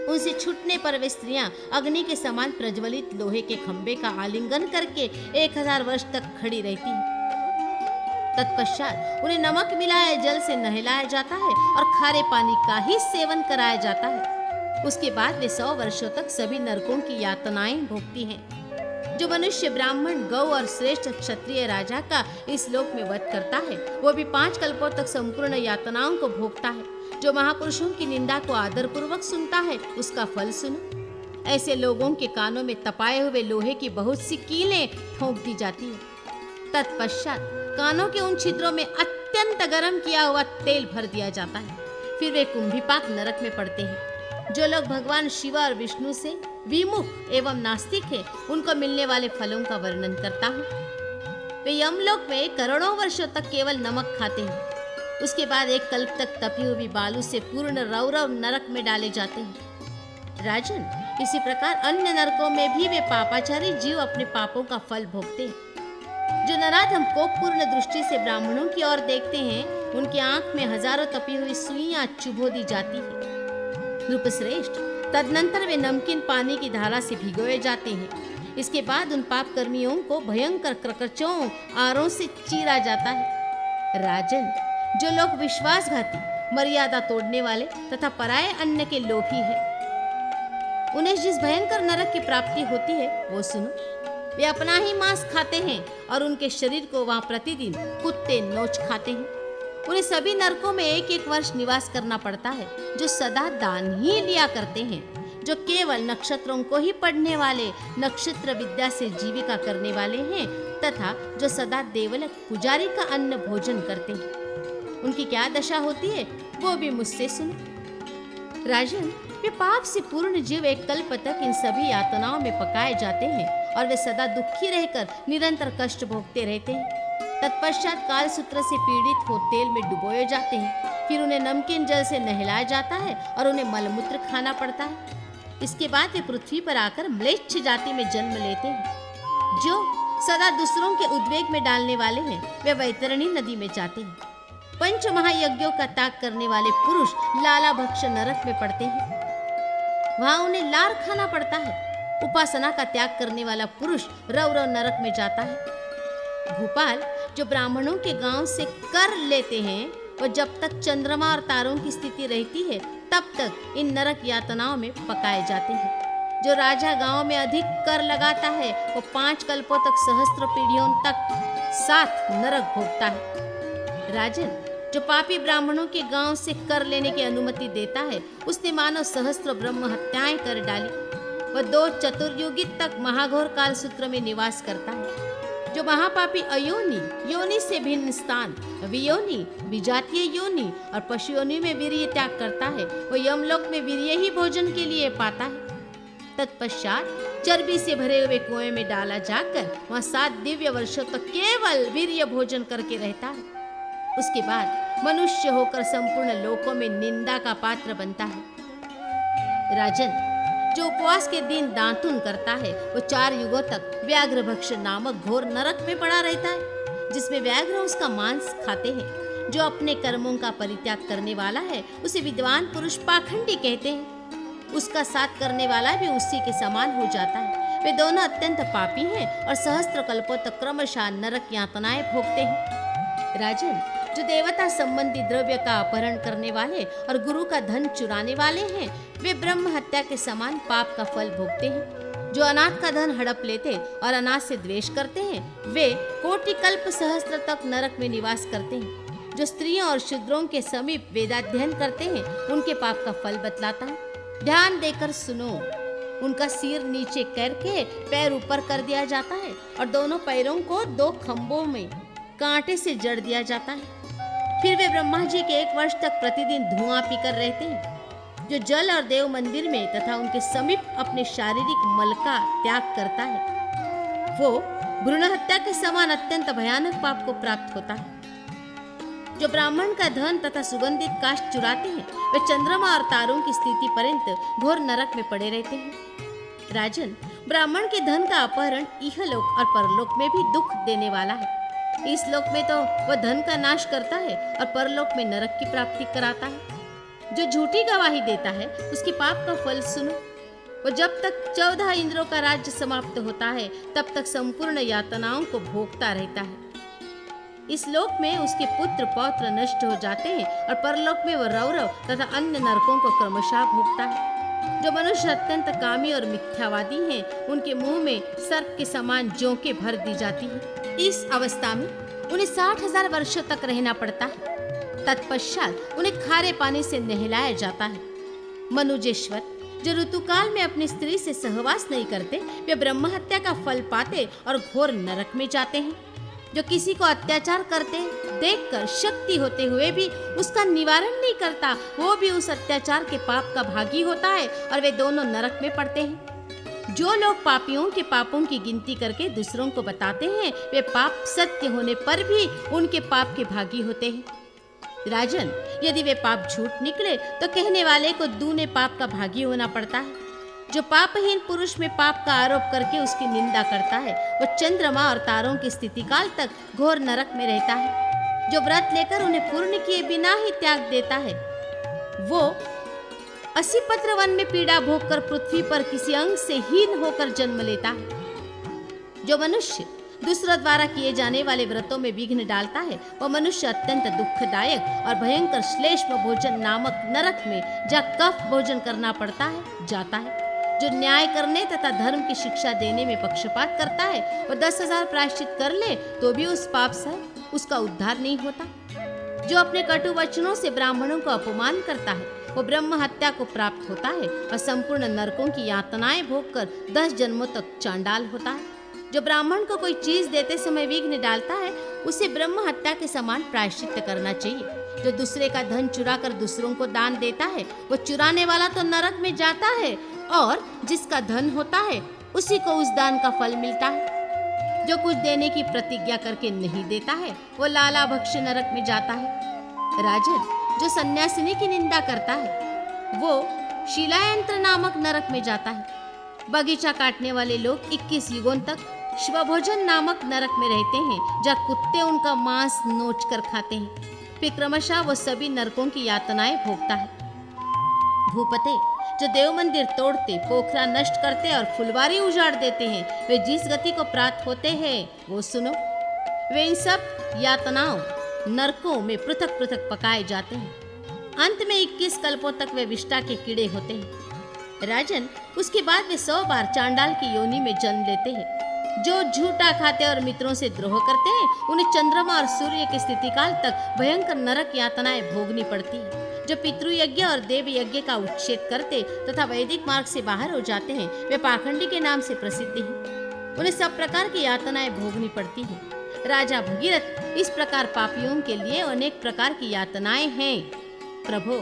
उनसे छूटने पर वे स्त्रियां अग्नि के समान प्रज्वलित लोहे के खंभे का आलिंगन करके 1000 वर्ष तक खड़ी रहती हैं। तत्पश्चात उन्हें नमक मिलाए जल से नहलाया जाता है और खारे पानी का ही सेवन कराया जाता है। उसके बाद वे 100 वर्षों तक सभी नरकों की यातनाएं भोगती हैं। जो मनुष्य ब्राह्मण, गौ और श्रेष्ठ क्षत्रिय राजा का इस लोक में वध करता है, वो भी 5 कल्पों तक संपूर्ण यातनाओं को भोगता है। जो महापुरुषों की निंदा को आदर पूर्वक सुनता है, उसका फल सुनो। ऐसे लोगों के कानों में तपाए हुए लोहे की बहुत सी कीलें ठोंक दी जाती है। तत्पश्चात कानों के उन छिद्रों में अत्यंत गर्म किया हुआ तेल भर दिया जाता है। फिर वे कुंभीपाक नरक में पड़ते हैं। जो लोग भगवान शिव और विष्णु से विमुख एवं नास्तिक हैं, उनको मिलने वाले फलों का वर्णन करता हूँ। वे यमलोक में करोड़ों वर्षों तक केवल नमक खाते हैं। उसके बाद 1 कल्प तक तपी हुई बालू से पूर्ण रौरव नरक में डाले जाते हैं। राजन, इसी प्रकार अन्य नरकों में भी वे पापाचारी जीव अपने पापों का फल भोगते हैं। जो नराधम को पूर्ण दृष्टि से ब्राह्मणों की ओर देखते हैं, उनकी आंख में हजारों तपी हुई सुइयां चुभो दी जाती है। नृपश्रेष्ठ, तदनंतर वे नमकीन पानी की धारा से भिगोए जाते हैं। इसके बाद उन पाप कर्मियों को भयंकर क्रकचों आरों से चीरा जाता है। राजन, जो लोग विश्वासघाती, मर्यादा तोड़ने वाले तथा पराये अन्न के लोभी है, उन्हें जिस भयंकर नरक की प्राप्ति होती है वो सुनो। वे अपना ही मांस खाते हैं और उनके शरीर को वहां प्रतिदिन कुत्ते नोच खाते हैं। उन्हें सभी नरकों में 1-1 वर्ष निवास करना पड़ता है। जो सदा दान ही लिया करते हैं, जो केवल नक्षत्रों को ही पढ़ने वाले, नक्षत्र विद्या से जीविका करने वाले हैं तथा जो सदा देवलक पुजारी का अन्न भोजन करते हैं, उनकी क्या दशा होती है वो भी मुझसे सुनो। राजन, वे पाप से पूर्ण जीव 1 कल्प तक इन सभी यातनाओं में पकाए जाते हैं और वे सदा दुखी रहकर निरंतर कष्ट भोगते रहते हैं। तत्पश्चात कालसूत्र से पीड़ित हो तेल में डुबोए जाते हैं। फिर उन्हें नमकीन जल से नहलाया जाता है और उन्हें मलमूत्र खाना पड़ता है। इसके बाद वे पृथ्वी पर आकर म्लेच्छ जाति में जन्म लेते हैं। जो सदा दूसरों के उद्वेग में डालने वाले हैं, वे वैतरणी नदी में जाते हैं। पंच महायज्ञों का त्याग करने वाले पुरुष लाला भक्ष नरक में पड़ते हैं। वहां उन्हें लार खाना पड़ता है। उपासना का त्याग करने वाला पुरुष रौरव नरक में जाता है। भूपाल, जो ब्राह्मणों के गांव से कर लेते हैं, वो जब तक चंद्रमा और तारों की स्थिति रहती है तब तक इन नरक यातनाओं में पकाए जाते हैं। जो राजा गांव में अधिक कर लगाता है वो 5 कल्पों तक सहस्त्र पीढ़ियों तक 7 नरक भोगता है। राजन, जो पापी ब्राह्मणों के गांव से कर लेने की अनुमति देता है, उसने मानव सहस्त्र ब्रह्म हत्याएं कर डाली। वह 2 चतुर्युगी तक महाघोर काल सूत्र में निवास करता है। जो महापापी अयोनि, योनि से भिन्न स्थान, वियोनि, विजातीय योनि और पशु योनि में वीर्य त्याग करता है, वो यमलोक में वीर्य ही भोजन के लिए पाता है। तत्पश्चात चर्बी से भरे हुए कुएं में डाला जाकर वहां 7 दिव्य वर्षों तक केवल वीर्य भोजन करके रहता है। उसके बाद मनुष्य होकर संपूर्ण लोकों में निंदा का पात्र बनता है। राजन, जो उपवास के दिन दातुन करता है, वो 4 युगों तक व्याघ्रभक्ष नामक घोर नरक में पड़ा रहता है, जिसमें व्याघ्र उसका मांस खाते हैं। जो अपने कर्मों का परित्याग करने वाला है, उसे विद्वान पुरुष पाखंडी कहते हैं। उसका साथ करने वाला भी उसी के समान हो जाता है। वे दोनों अत्यंत पापी हैं और सहस्त्र कल्पों तक क्रमशः नरक यातनाएं भोगते हैं। राजन, जो देवता संबंधी द्रव्य का अपहरण करने वाले और गुरु का धन चुराने वाले हैं, वे ब्रह्म हत्या के समान पाप का फल भोगते हैं। जो अनाथ का धन हड़प लेते और अनाथ से द्वेष करते हैं, वे कोटि कल्प सहस्त्र तक नरक में निवास करते हैं। जो स्त्रियों और शूद्रों के समीप वेदाध्ययन करते हैं, उनके पाप का फल बतलाता है। ध्यान देकर सुनो। उनका सिर नीचे करके पैर ऊपर कर दिया जाता है और दोनों पैरों को 2 खंभों में कांटे से जड़ दिया जाता है। फिर वे ब्रह्मा जी के 1 वर्ष तक प्रतिदिन धुआं पीकर रहते हैं। जो जल और देव मंदिर में तथा उनके समीप अपने शारीरिक मल का त्याग करता है, वो भ्रूण हत्या के समान अत्यंत भयानक पाप को प्राप्त होता है। जो ब्राह्मण का धन तथा सुगंधित काष्ठ चुराते हैं, वे चंद्रमा और तारों की स्थिति पर्यंत घोर नरक में पड़े रहते हैं। राजन, ब्राह्मण के धन का अपहरण इहलोक और परलोक में भी दुख देने वाला है। इस लोक में तो वह धन का नाश करता है और परलोक में नरक की प्राप्ति कराता है। जो झूठी गवाही देता है, उसके पाप का फल सुनो। वो जब तक 14 इंद्रों का राज्य समाप्त होता है, तब तक संपूर्ण यातनाओं को भोगता रहता है। इस लोक में उसके पुत्र पौत्र नष्ट हो जाते हैं और परलोक में वह रौरव तथा अन्य नरकों को क्रमशः भोगता है। जो मनुष्य अत्यंत कामी और मिथ्यावादी हैं, उनके मुंह में सर्प के समान जोंकें भर दी जाती हैं। इस अवस्था में उन्हें 60,000 वर्षों तक रहना पड़ता है। तत्पश्चात उन्हें खारे पानी से नहलाया जाता है। मनुजेश्वर, जो ऋतुकाल में अपनी स्त्री से सहवास नहीं करते, वे ब्रह्म हत्या का फल पाते और घोर नरक में जाते हैं। जो किसी को अत्याचार करते देखकर शक्ति होते हुए भी उसका निवारण नहीं करता, वो भी उस अत्याचार के पाप का भागी होता है और वे दोनों नरक में पड़ते हैं। जो लोग पापियों के पापों की गिनती करके दूसरों को बताते हैं, वे पाप सत्य होने पर भी उनके पाप के भागी होते हैं। राजन, यदि वे पाप झूठ निकले तो कहने वाले को दूने पाप का भागी होना पड़ता है। जो पापहीन पुरुष में पाप का आरोप करके उसकी निंदा करता है, वो चंद्रमा और तारों की स्थिति काल तक घोर नरक में रहता है। जो व्रत लेकर उन्हें पूर्ण किए बिना ही त्याग देता है, वो 80 पत्र वन में पीड़ा भोगकर पृथ्वी पर किसी अंग से हीन होकर जन्म लेता है। जो मनुष्य दूसरों द्वारा किए जाने वाले व्रतों में विघ्न डालता है, वह मनुष्य अत्यंत दुखदायक और भयंकर श्लेष्म भोजन नामक नरक में जहाँ कफ भोजन करना पड़ता है जाता है। जो न्याय करने तथा धर्म की शिक्षा देने में पक्षपात करता है, वो 10,000 प्रायश्चित कर ले तो भी उस पाप से उसका उद्धार नहीं होता। जो अपने कटु वचनों से ब्राह्मणों को अपमान करता है, वो ब्रह्म हत्या को प्राप्त होता है और संपूर्ण नरकों की यातनाएं भोगकर 10 जन्मों तक चांडाल होता है। जो ब्राह्मण को कोई चीज देते समय विघ्न डालता है, उसे ब्रह्म हत्या के समान प्रायश्चित करना चाहिए। जो दूसरे का धन चुरा कर दूसरों को दान देता है, वो चुराने वाला तो नरक में जाता है और जिसका धन होता है उसी को उस दान का फल मिलता है। जो कुछ देने की प्रतिज्ञा करके नहीं देता है वो लाला भक्ष नरक में जाता है। राजन, जो सन्यासिनी की निंदा करता है वो शिलायंत्र नामक नरक में जाता है। बगीचा काटने वाले लोग 21 युगों तक श्वभोजन नामक नरक में रहते हैं, जहाँ कुत्ते उनका मांस नोच कर खाते हैं। फिर क्रमशः वो सभी नरकों की यातनाएं भोगता है। भूपते, जो देव मंदिर तोड़ते, पोखरा नष्ट करते और फुलवारी उजाड़ देते हैं, वे जिस गति को प्राप्त होते हैं वो सुनो। वे इन सब यातनाओं नरकों में पृथक पृथक पकाए जाते हैं। अंत में 21 कल्पों तक वे विष्टा के कीड़े होते हैं। राजन, उसके बाद वे 100 बार चांडाल की योनि में जन्म लेते हैं। जो झूठा खाते और मित्रों से द्रोह करते हैं उन्हें चंद्रमा और सूर्य के स्थिति काल तक भयंकर नरक यातनाएं भोगनी पड़ती है। जो पितृयज्ञ और देव यज्ञ का उच्छेद करते तथा वैदिक मार्ग से बाहर हो जाते हैं वे पाखंडी के नाम से प्रसिद्ध हैं। उन्हें सब प्रकार की यातनाएं भोगनी पड़ती हैं। राजा भगीरथ, इस प्रकार पापियों के लिए अनेक प्रकार की यातनाएं हैं। प्रभो,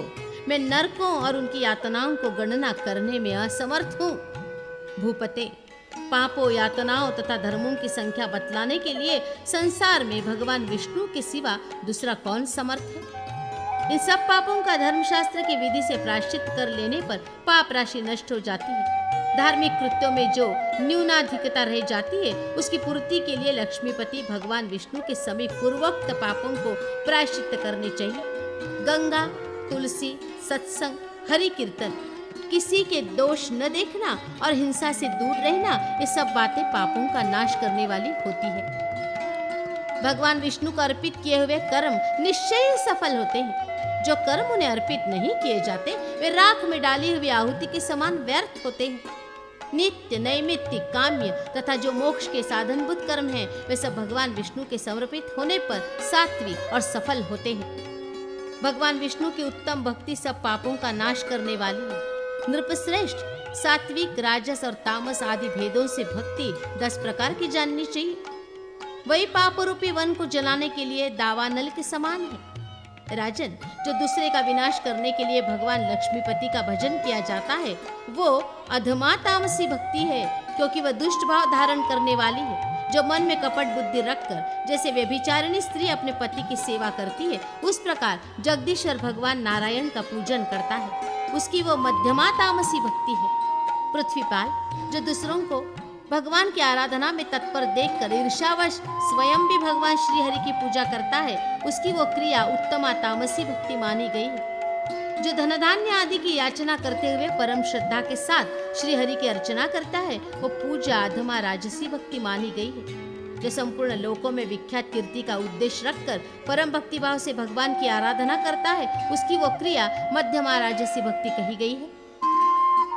मैं नरकों और उनकी यातनाओं को गणना करने में असमर्थ हूँ। भूपते, पापों, यातनाओं तथा धर्मों की संख्या बतलाने के लिए संसार में भगवान विष्णु के सिवा दूसरा कौन समर्थ है? इन सब पापों का धर्मशास्त्र की विधि से प्रायश्चित कर लेने पर पाप राशि नष्ट हो जाती है। धार्मिक कृत्यों में जो न्यूनाधिकता रह जाती है उसकी पूर्ति के लिए लक्ष्मीपति भगवान विष्णु के समीप पूर्वोक्त पापों को प्रायश्चित करने चाहिए। गंगा, तुलसी, सत्संग, हरि कीर्तन, किसी के दोष न देखना और हिंसा से दूर रहना, ये सब बातें पापों का नाश करने वाली होती है। भगवान विष्णु को अर्पित किए हुए कर्म निश्चय ही सफल होते हैं। जो कर्म उन्हें अर्पित नहीं किए जाते वे राख में डाली हुई आहुति के समान व्यर्थ होते हैं। नित्य, नैमित्तिक, काम्य तथा जो मोक्ष के साधनभूत कर्म हैं वे सब भगवान विष्णु के समर्पित होने पर सात्विक और सफल होते हैं। भगवान विष्णु की उत्तम भक्ति सब पापों का नाश करने वाली है। नृपश्रेष्ठ, सात्विक, राजस और तामस आदि भेदों से भक्ति 10 प्रकार की जाननी चाहिए। वही पाप रूपी वन को जलाने के लिए दावानल के समान है। राजन, जो दूसरे का विनाश करने के लिए भगवान लक्ष्मीपति का भजन किया जाता है वो अधमा तामसी भक्ति है, क्योंकि वह दुष्ट भाव धारण करने वाली है। जो मन में कपट बुद्धि रखकर जैसे व्यभिचारिणी स्त्री अपने पति की सेवा करती है उस प्रकार जगदीश्वर भगवान नारायण का पूजन करता है, उसकी वो मध्यमा तामसी भक्ति है। पृथ्वीपाल, जो दूसरों को भगवान की आराधना में तत्पर देखकर ईर्ष्यावश स्वयं भी भगवान श्री हरि की पूजा करता है उसकी वो क्रिया उत्तमा तामसी भक्ति मानी गई है। जो धन धान्य आदि की याचना करते हुए परम श्रद्धा के साथ श्री हरि की अर्चना करता है वो पूजा अधमा राजसी भक्ति मानी गई है। जो संपूर्ण लोकों में विख्यात कीर्ति का उद्देश्य रखकर परम भक्ति भाव से भगवान की आराधना करता है उसकी वो क्रिया मध्यमा राजसी भक्ति कही गई है।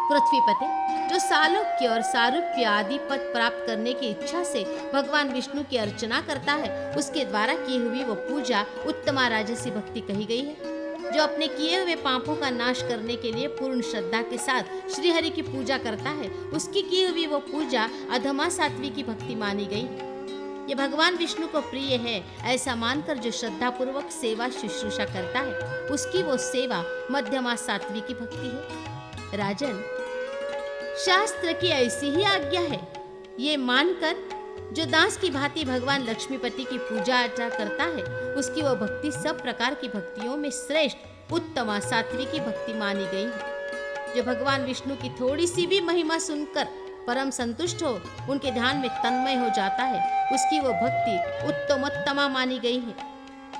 पृथ्वीपते, जो सालोक्य और सारूप्य आदि पद प्राप्त करने की इच्छा से भगवान विष्णु की अर्चना करता है उसके द्वारा की हुई वो पूजा उत्तमा राजसी भक्ति कही गई है। जो अपने किए हुए पापों का नाश करने के लिए पूर्ण श्रद्धा के साथ श्री हरि की पूजा करता है उसकी की हुई वो पूजा अधमा सात्विकी भक्ति मानी गई। ये भगवान विष्णु को प्रिय है ऐसा मानकर जो श्रद्धा पूर्वक सेवा शुश्रूषा करता है उसकी वो सेवा मध्यमा सात्विकी भक्ति है। राजन, शास्त्र की ऐसी ही आज्ञा है। ये मानकर जो दास की भांति भगवान लक्ष्मीपति की पूजा अर्चना करता है उसकी वो भक्ति सब प्रकार की भक्तियों में श्रेष्ठ उत्तमा सात्विकी भक्ति मानी गई है। जो भगवान विष्णु की थोड़ी सी भी महिमा सुनकर परम संतुष्ट हो उनके ध्यान में तन्मय हो जाता है उसकी वो भक्ति उत्तमोत्तमा मानी गई है।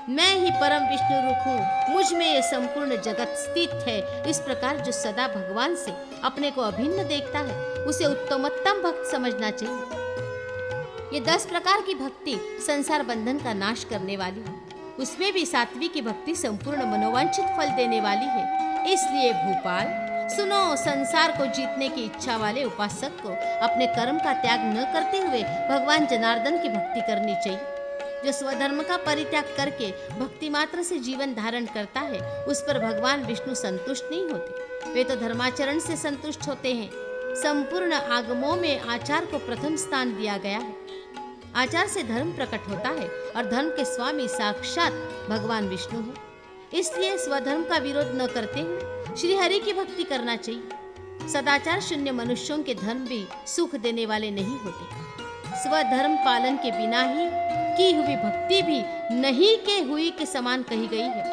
मैं ही परम विष्णु रूप हूँ, मुझ में ये संपूर्ण जगत स्थित है, इस प्रकार जो सदा भगवान से अपने को अभिन्न देखता है उसे उत्तमोत्तम भक्त समझना चाहिए। ये 10 प्रकार की भक्ति संसार बंधन का नाश करने वाली है। उसमें भी सात्विक की भक्ति संपूर्ण मनोवांछित फल देने वाली है। इसलिए भूपाल सुनो, संसार को जीतने की इच्छा वाले उपासक को अपने कर्म का त्याग न करते हुए भगवान जनार्दन की भक्ति करनी चाहिए। जो स्वधर्म का परित्याग करके भक्ति मात्र से जीवन धारण करता है उस पर भगवान विष्णु संतुष्ट नहीं होते, वे तो धर्माचरण से संतुष्ट होते हैं। संपूर्ण आगमों में आचार को प्रथम स्थान दिया गया है। आचार से धर्म प्रकट होता है और धर्म के स्वामी साक्षात भगवान विष्णु है। इसलिए स्वधर्म का विरोध न करते हुए श्री हरि की भक्ति करना चाहिए। सदाचार शून्य मनुष्यों के धर्म भी सुख देने वाले नहीं होते। स्वधर्म पालन के बिना ही की हुई भक्ति भी नहीं के हुई के समान कही गई है।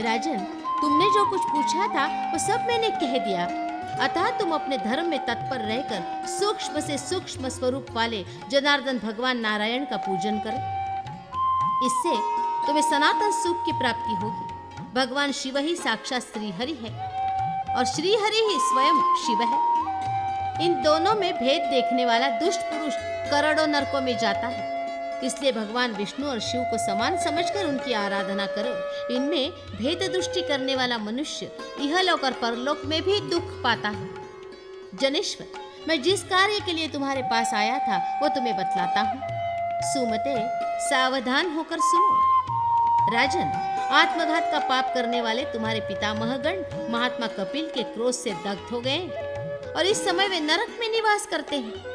राजन, तुमने जो कुछ पूछा था वो सब मैंने कह दिया। अतः तुम अपने धर्म में तत्पर रहकर सूक्ष्म से सूक्ष्म स्वरूप वाले जनार्दन भगवान नारायण का पूजन करो। इससे तुम्हें सनातन सुख की प्राप्ति होगी। भगवान शिव ही साक्षात श्रीहरि है और श्रीहरि ही स्वयं शिव है। इन दोनों में भेद देखने वाला दुष्ट पुरुष करोड़ों नरकों में जाता है। इसलिए भगवान विष्णु और शिव को समान समझकर उनकी आराधना करो। इनमें भेद दृष्टि करने वाला मनुष्य इहलोक और परलोक में भी दुख पाता है। जनेश्वर, मैं जिस कार्य के लिए तुम्हारे पास आया था वो तुम्हें बतलाता हूँ। सुमते, सावधान होकर सुनो। राजन, आत्मघात का पाप करने वाले तुम्हारे पितामहगण महात्मा कपिल के क्रोध से दग्ध हो गए और इस समय वे नरक में निवास करते हैं।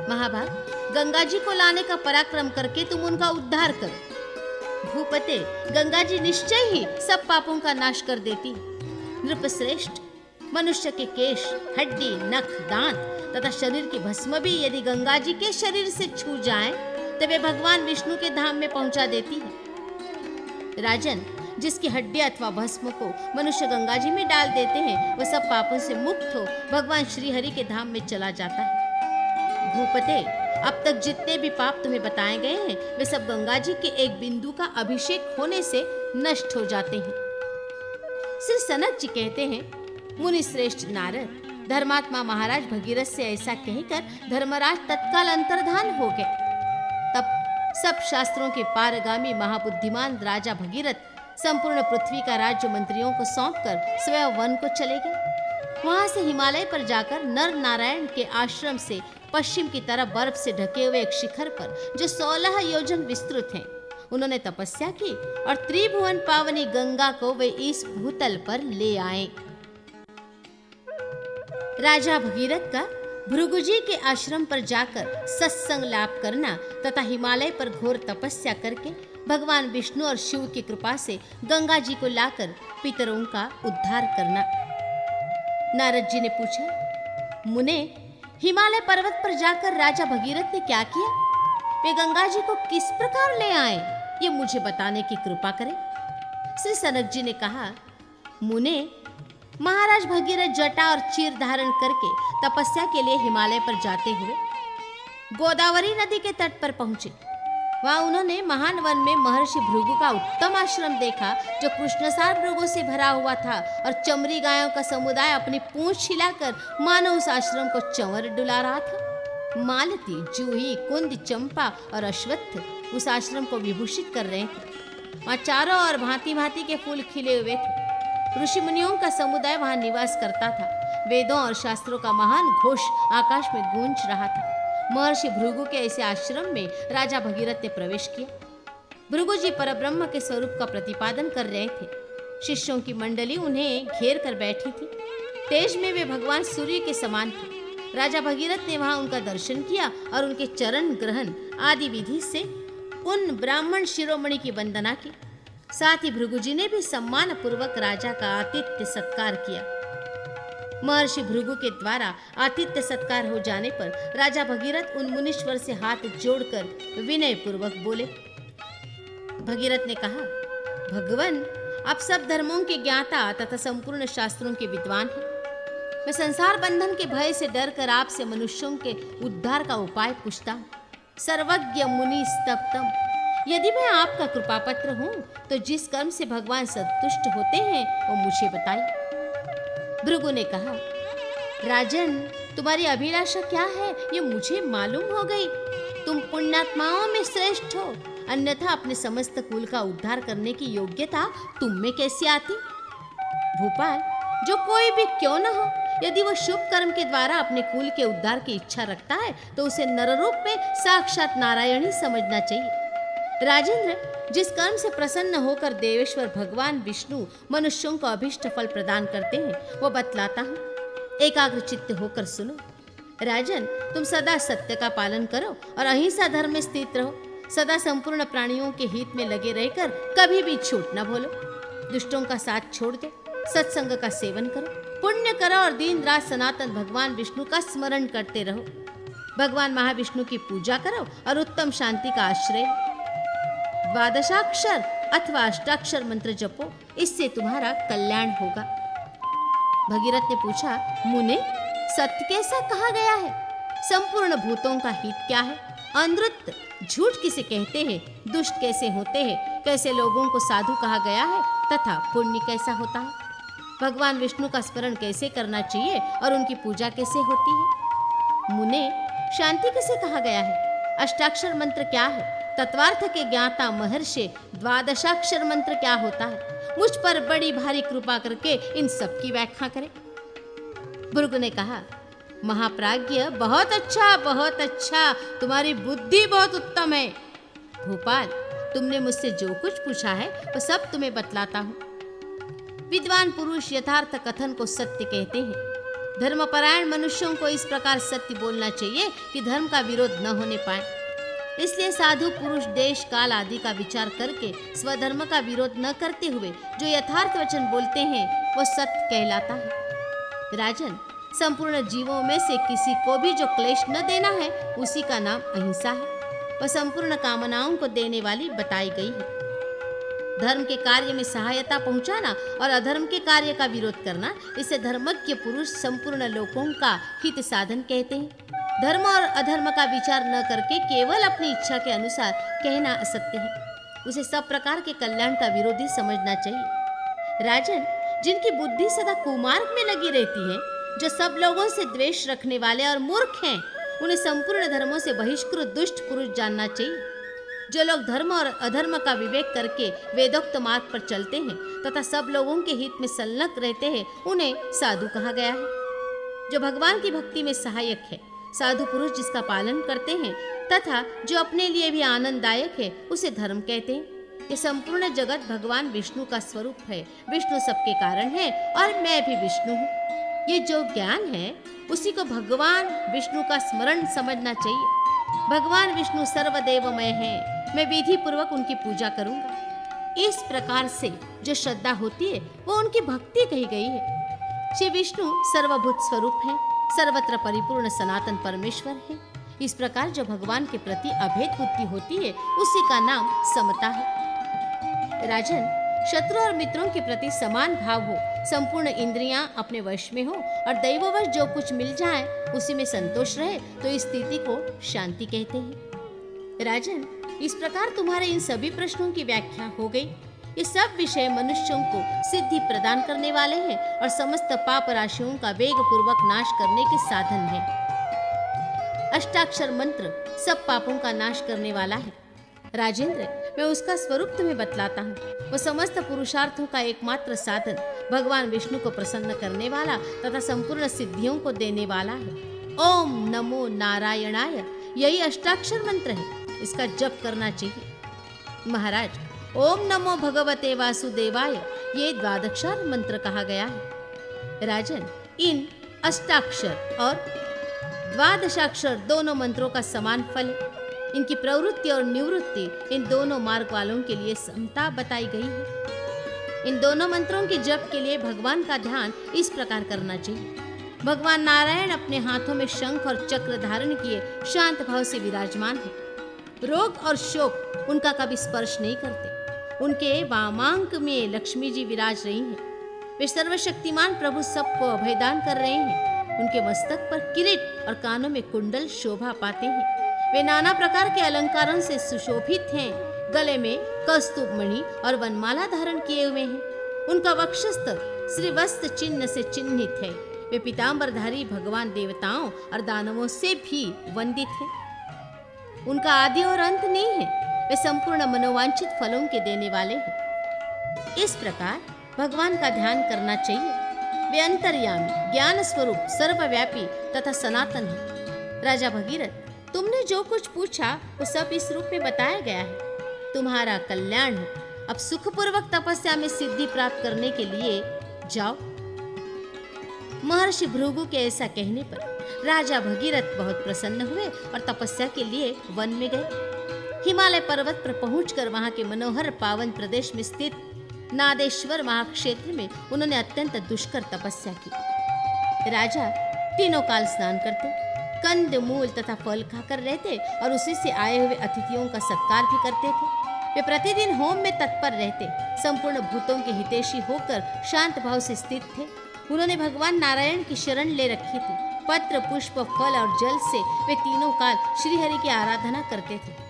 महाभाग, गंगा जी को लाने का पराक्रम करके तुम उनका उद्धार करो। भूपते, गंगा जी निश्चय ही सब पापों का नाश कर देती है। नृपश्रेष्ठ, मनुष्य के केश, हड्डी, नख, दांत तथा शरीर की भस्म भी यदि गंगा जी के शरीर से छू जाएं, तो वे भगवान विष्णु के धाम में पहुंचा देती है। राजन, जिसकी हड्डी अथवा भस्म को मनुष्य गंगा जी में डाल देते हैं, वह सब पापों से मुक्त हो भगवान श्री हरि के धाम में चला जाता है। भूपते, अब तक जितने भी पाप तुम्हें बताए गए हैं, वे सब गंगा जी के एक बिंदु का अभिषेक होने से नष्ट हो जाते हैं। श्री सनत जी कहते हैं, मुनि श्रेष्ठ नारद, धर्मात्मा महाराज भगीरथ से ऐसा कहकर धर्मराज तत्काल अंतर्धान हो गए। तब सब शास्त्रों के पारगामी महाबुद्धिमान राजा भगीरथ संपूर्ण पृथ्वी का राज्य मंत्रियों को सौंपकर स्वयं वन को चले गए। वहां से हिमालय पर जाकर नर नारायण के आश्रम से पश्चिम की तरफ बर्फ से ढके हुए एक शिखर पर, जो 16 योजन विस्तृत हैं, उन्होंने तपस्या की और त्रिभुवन पावनी गंगा को वे इस भूतल पर ले आए। राजा भगीरथ का भृगुजी के आश्रम पर जाकर सत्संग लाभ करना तथा हिमालय पर घोर तपस्या करके भगवान विष्णु और शिव की कृपा से गंगा जी को लाकर पितरों का उद्धार करना। नारद जी ने पूछा, मुने, हिमालय पर्वत पर जाकर राजा भगीरथ ने क्या किया? वे गंगा जी को किस प्रकार ले आए, ये मुझे बताने की कृपा करें। श्री सनक जी ने कहा, मुने, महाराज भगीरथ जटा और चीर धारण करके तपस्या के लिए हिमालय पर जाते हुए गोदावरी नदी के तट पर पहुंचे। वहां उन्होंने महान वन में महर्षि भृगु का उत्तम आश्रम देखा, जो कृष्णसार भृगु से भरा हुआ था और चमरी गायों का समुदाय अपनी पूंछ हिलाकर मानो उस आश्रम को चंवर डुला रहा था। मालती, जूही, कुंद, चंपा और अश्वत्थ उस आश्रम को विभूषित कर रहे थे। वहां चारों ओर भांति भांति के फूल खिले हुए थे। ऋषि मुनियों का समुदाय वहां निवास करता था। वेदों और शास्त्रों का महान घोष आकाश में गूंज रहा था। महर्षि भृगु के ऐसे आश्रम में राजा भगीरथ ने प्रवेश किया। भृगु जी परब्रह्म के स्वरूप का प्रतिपादन कर रहे थे। शिष्यों की मंडली उन्हें घेर कर बैठी थी। तेज में वे भगवान सूर्य के समान थे। राजा भगीरथ ने वहां उनका दर्शन किया और उनके चरण ग्रहण आदि विधि से उन ब्राह्मण शिरोमणि की वंदना की। साथ ही भृगु जी ने भी सम्मान पूर्वक राजा का आतिथ्य सत्कार किया। महर्षि भृगु के द्वारा आतिथ्य सत्कार हो जाने पर राजा भगीरथ उन मुनीश्वर से हाथ जोड़कर विनय पूर्वक बोले। भगीरथ ने कहा, भगवान, आप सब धर्मों के ज्ञाता तथा संपूर्ण शास्त्रों के विद्वान हैं। मैं संसार बंधन के भय से डर कर आपसे मनुष्यों के उद्धार का उपाय पूछता हूँ। सर्वज्ञ मुनि स्तप्तम, यदि मैं आपका कृपा पत्र हूँ तो जिस कर्म से भगवान संतुष्ट होते हैं वो मुझे बताइए। भृगु ने कहा, राजन, तुम्हारी अभिलाषा क्या है ये मुझे मालूम हो गई। तुम पुण्यात्माओं में श्रेष्ठ हो, अन्यथा अपने समस्त कुल का उद्धार करने की योग्यता तुम में कैसी आती? भूपाल, जो कोई भी क्यों न हो, यदि वो शुभ कर्म के द्वारा अपने कुल के उद्धार की इच्छा रखता है तो उसे नररूप में साक्षात नारायण ही समझना चाहिए। राजेंद्र, जिस कर्म से प्रसन्न होकर देवेश्वर भगवान विष्णु मनुष्यों को अभिष्ट फल प्रदान करते हैं वो बतलाता हूँ। एकाग्र चित्त होकर सुनो। राजन, तुम सदा सत्य का पालन करो और अहिंसा धर्म में स्थित रहो। सदा संपूर्ण प्राणियों के हित में लगे रहकर कभी भी झूठ न बोलो। दुष्टों का साथ छोड़ दो, सत्संग का सेवन करो। पुण्य करो और दिन रात सनातन भगवान विष्णु का स्मरण करते रहो। भगवान महाविष्णु की पूजा करो और उत्तम शांति का आश्रय लो। द्वादशाक्षर अथवा अष्टाक्षर मंत्र जपो, इससे तुम्हारा कल्याण होगा। भगीरथ ने पूछा, मुने सत्य कैसा कहा गया है? संपूर्ण भूतों का हित क्या है? अनृत झूठ किसे कहते हैं? दुष्ट कैसे होते हैं? कैसे लोगों को साधु कहा गया है? तथा पुण्य कैसा होता है? भगवान विष्णु का स्मरण कैसे करना चाहिए और उनकी पूजा कैसे होती है? मुने शांति किसे कहा गया है? अष्टाक्षर मंत्र क्या है? तत्वार्थ के ज्ञाता महर्षि द्वादशाक्षर मंत्र क्या होता है? मुझ पर बड़ी भारी कृपा करके इन सब की व्याख्या करें। भृगु ने कहा, महाप्राज्ञ, बहुत अच्छा, तुम्हारी बुद्धि बहुत उत्तम है। भोपाल, तुमने मुझसे जो कुछ पूछा है वो सब तुम्हें बतलाता हूँ। विद्वान पुरुष यथार्थ कथन को सत्य कहते हैं। धर्मपरायण मनुष्यों को इस प्रकार सत्य बोलना चाहिए कि धर्म का विरोध न होने पाए। इसलिए साधु पुरुष देश काल आदि का विचार करके स्वधर्म का विरोध न करते हुए जो यथार्थ वचन बोलते हैं वो सत्य कहलाता है। राजन, संपूर्ण जीवों में से किसी को भी जो क्लेश न देना है उसी का नाम अहिंसा है। वह संपूर्ण कामनाओं को देने वाली बताई गई है। धर्म के कार्य में सहायता पहुंचाना और अधर्म के कार्य का विरोध करना, इसे धर्मज्ञ पुरुष संपूर्ण लोगों का हित साधन कहते हैं। धर्म और अधर्म का विचार न करके केवल अपनी इच्छा के अनुसार कहना असत्य है। उसे सब प्रकार के कल्याण का विरोधी समझना चाहिए। राजन, जिनकी बुद्धि सदा कुमार्ग में लगी रहती है, जो सब लोगों से द्वेष रखने वाले और मूर्ख हैं, उन्हें संपूर्ण धर्मों से बहिष्कृत दुष्ट पुरुष जानना चाहिए। जो लोग धर्म और अधर्म का विवेक करके वेदोक्त मार्ग पर चलते हैं तथा सब लोगों के हित में संलग्न रहते हैं, उन्हें साधु कहा गया है। जो भगवान की भक्ति में सहायक है, साधु पुरुष जिसका पालन करते हैं तथा जो अपने लिए भी आनंददायक है, उसे धर्म कहते हैं। ये संपूर्ण जगत भगवान विष्णु का स्वरूप है। विष्णु सबके कारण है और मैं भी विष्णु हूँ। ये जो ज्ञान है उसी को भगवान विष्णु का स्मरण समझना चाहिए। भगवान विष्णु सर्वदेवमय है, मैं विधि पूर्वक उनकी पूजा करूंगा। इस प्रकार से जो श्रद्धा होती है वो उनकी भक्ति कही गई है। श्री विष्णु सर्वभूत स्वरूप है, सर्वत्र परिपूर्ण सनातन परमेश्वर है। इस प्रकार जो भगवान के प्रति अभेद बुद्धि होती है उसी का नाम समता है। राजन, शत्रु और मित्रों के प्रति समान भाव हो, संपूर्ण इंद्रियां अपने वश में हो और दैववश जो कुछ मिल जाए उसी में संतोष रहे, तो इस स्थिति को शांति कहते हैं। राजन, इस प्रकार तुम्हारे इन सभी प्रश्नों की व्याख्या हो गई। ये सब विषय मनुष्यों को सिद्धि प्रदान करने वाले हैं और समस्त पाप राशियों का वेग पूर्वक नाश करने के साधन हैं। अष्टाक्षर मंत्र सब पापों का नाश करने वाला है। राजेंद्र, मैं उसका स्वरूप तुम्हें बतलाता हूँ। वो समस्त पुरुषार्थों का एकमात्र साधन, भगवान विष्णु को प्रसन्न करने वाला तथा संपूर्ण सिद्धियों को देने वाला है। ओम नमो नारायणाय, यही अष्टाक्षर मंत्र है। इसका जप करना चाहिए। महाराज, ओम नमो भगवते वासुदेवाय, ये द्वादशाक्षर मंत्र कहा गया है। राजन, इन अष्टाक्षर और द्वादशाक्षर दोनों मंत्रों का समान फल है। इनकी प्रवृत्ति और निवृत्ति इन दोनों मार्ग वालों के लिए समता बताई गई है। इन दोनों मंत्रों के जप के लिए भगवान का ध्यान इस प्रकार करना चाहिए। भगवान नारायण अपने हाथों में शंख और चक्र धारण किए शांत भाव से विराजमान है। रोग और शोक उनका कभी स्पर्श नहीं करते। उनके वामांक में लक्ष्मी जी विराज रही हैं। वे सर्वशक्तिमान प्रभु सबको अभयदान कर रहे हैं। उनके मस्तक पर किरीट और कानों में कुंडल शोभा पाते हैं। वे नाना प्रकार के अलंकारों से सुशोभित हैं। गले में कस्तूर मणि और वनमाला धारण किए हुए हैं। उनका वक्षस्थल श्रीवत्स चिन्ह से चिन्हित है। वे पीतांबरधारी भगवान देवताओं और दानवों से भी वंदित हैं। उनका आदि और अंत नहीं है। वे संपूर्ण मनोवांछित फलों के देने वाले हैं। इस प्रकार भगवान का ध्यान करना चाहिए। वे अंतर्यामी, ज्ञान स्वरूप, सर्वव्यापी तथा सनातन है। राजा भगीरथ, तुमने जो कुछ पूछा वो सब इस रूप में बताया गया है। तुम्हारा कल्याण हो। अब सुखपूर्वक तपस्या में सिद्धि प्राप्त करने के लिए जाओ। महर्षि भृगु के ऐसा कहने पर राजा भगीरथ बहुत प्रसन्न हुए और तपस्या के लिए वन में गए। हिमालय पर्वत पर पहुंचकर वहां के मनोहर पावन प्रदेश में स्थित नादेश्वर महाक्षेत्र में उन्होंने अत्यंत दुष्कर तपस्या की। राजा तीनों काल स्नान करते, कंद मूल तथा फल खाकर रहते और उसी से आए हुए अतिथियों का सत्कार भी करते थे। वे प्रतिदिन होम में तत्पर रहते, संपूर्ण भूतों के हितैषी होकर शांत भाव से स्थित थे। उन्होंने भगवान नारायण की शरण ले रखी थी। पत्र, पुष्प, फल और जल से वे तीनों काल श्रीहरि की आराधना करते थे।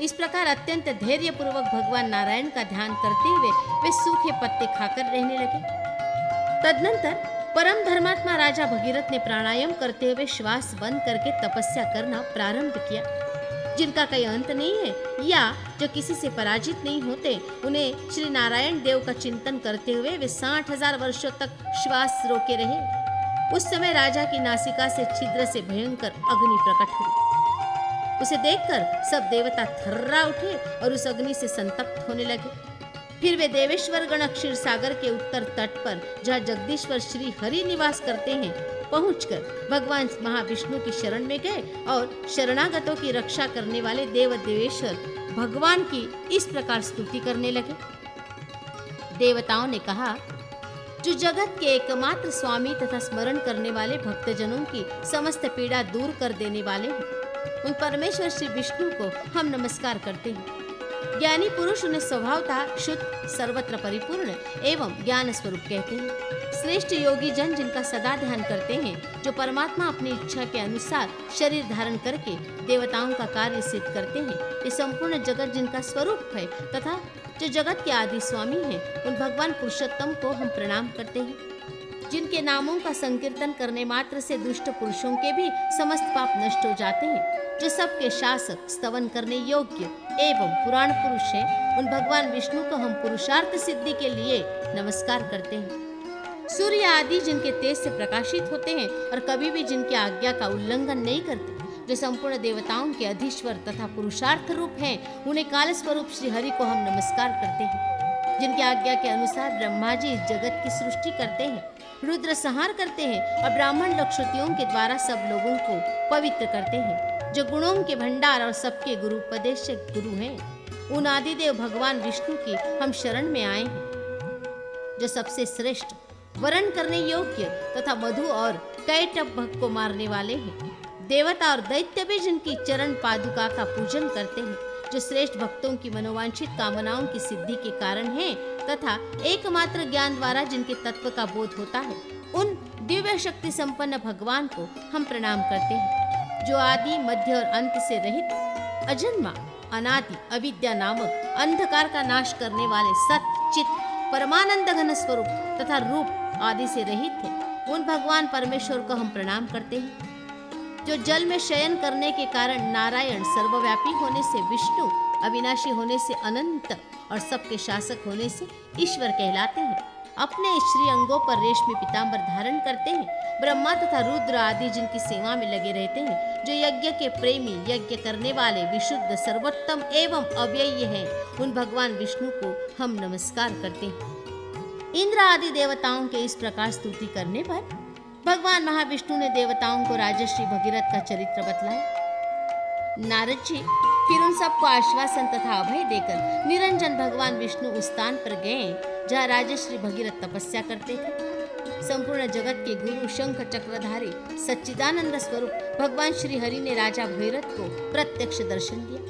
इस प्रकार अत्यंत धैर्य पूर्वक भगवान नारायण का ध्यान करते हुए वे सूखे पत्ते खाकर रहने लगे। तदनंतर परम धर्मात्मा राजा भगीरथ ने प्राणायाम करते हुए श्वास बंद करके तपस्या करना प्रारंभ किया। जिनका कोई अंत नहीं है या जो किसी से पराजित नहीं होते, उन्हें श्री नारायण देव का चिंतन करते हुए वे 60,000 वर्षों तक श्वास रोके रहे। उस समय राजा की नासिका से छिद्र से भयंकर अग्नि प्रकट हुई। उसे देखकर सब देवता थर्रा उठे और उस अग्नि से संतप्त होने लगे। फिर वे देवेश्वर गण क्षीर सागर के उत्तर तट पर, जहाँ जगदीश्वर श्री हरि निवास करते हैं, पहुंचकर भगवान महाविष्णु की शरण में गए और शरणागतों की रक्षा करने वाले देव देवेश्वर भगवान की इस प्रकार स्तुति करने लगे। देवताओं ने कहा, जो जगत के एकमात्र स्वामी तथा स्मरण करने वाले भक्तजनों की समस्त पीड़ा दूर कर देने वाले हैं, उन परमेश्वर श्री विष्णु को हम नमस्कार करते हैं। ज्ञानी पुरुष उन्हें स्वभावतः शुद्ध, सर्वत्र परिपूर्ण एवं ज्ञान स्वरूप कहते हैं। श्रेष्ठ योगी जन जिनका सदा ध्यान करते हैं, जो परमात्मा अपनी इच्छा के अनुसार शरीर धारण करके देवताओं का कार्य सिद्ध करते हैं, ये संपूर्ण जगत जिनका स्वरूप है तथा जो जगत के आदि स्वामी हैं, उन भगवान पुरुषोत्तम को हम प्रणाम करते हैं। जिनके नामों का संकीर्तन करने मात्र से दुष्ट पुरुषों के भी समस्त पाप नष्ट हो जाते हैं, जो सबके शासक, स्तवन करने योग्य एवं पुराण पुरुष हैं, उन भगवान विष्णु को हम पुरुषार्थ सिद्धि के लिए नमस्कार करते हैं। सूर्य आदि जिनके तेज से प्रकाशित होते हैं और कभी भी जिनकी आज्ञा का उल्लंघन नहीं करते, जो संपूर्ण देवताओं के अधीश्वर तथा पुरुषार्थ रूप हैं, उन्हें काल स्वरूप श्री हरि को हम नमस्कार करते हैं। जिनकी आज्ञा के अनुसार ब्रह्मा जी इस जगत की सृष्टि करते हैं, रुद्र संहार करते हैं और ब्राह्मण लोग श्रुतियों के द्वारा सब लोगों को पवित्र करते हैं, जो गुणों के भंडार और सबके गुरु उपदेशक गुरु हैं, उन आदिदेव भगवान विष्णु की हम शरण में आए हैं। जो सबसे श्रेष्ठ, वरण करने योग्य तथा मधु और कैटभ को मारने वाले हैं। देवता और दैत्य भी जिनकी चरण पादुका का पूजन करते हैं, जो श्रेष्ठ भक्तों की मनोवांछित कामनाओं की सिद्धि के कारण हैं तथा एकमात्र ज्ञान द्वारा जिनके तत्व का बोध होता है, उन दिव्य शक्ति संपन्न भगवान को हम प्रणाम करते हैं। जो आदि, मध्य और अंत से रहित, अजन्मा, अनादि, अविद्या नामक अंधकार का नाश करने वाले सत्य, चित्त, परमानंद घन स्वरूप तथा रूप आदि से रहित है, उन भगवान परमेश्वर को हम प्रणाम करते हैं। जो जल में शयन करने के कारण नारायण, सर्वव्यापी होने से विष्णु, अविनाशी होने से अनंत और सबके शासक होने से ईश्वर कहलाते हैं, अपने श्री अंगों पर रेशमी पीतांबर धारण करते हैं। ब्रह्मा तथा रुद्र आदि जिनकी सेवा में लगे रहते हैं, जो यज्ञ के प्रेमी, यज्ञ करने वाले, विशुद्ध, सर्वोत्तम एवं अव्यय्य हैं, उन भगवान विष्णु को हम नमस्कार करते हैं। इंद्र आदि देवताओं के इस प्रकार स्तुति करने पर भगवान महाविष्णु ने देवताओं को राजश्री भगीरथ का चरित्र बतलाया। नारद जी फिर उन सबको आश्वासन तथा अभय देकर निरंजन भगवान विष्णु उस स्थान पर गए जहाँ राजश्री भगीरथ तपस्या करते थे। संपूर्ण जगत के गुरु, शंख चक्रधारी, सच्चिदानंद स्वरूप भगवान श्री हरि ने राजा भगीरथ को प्रत्यक्ष दर्शन दिया।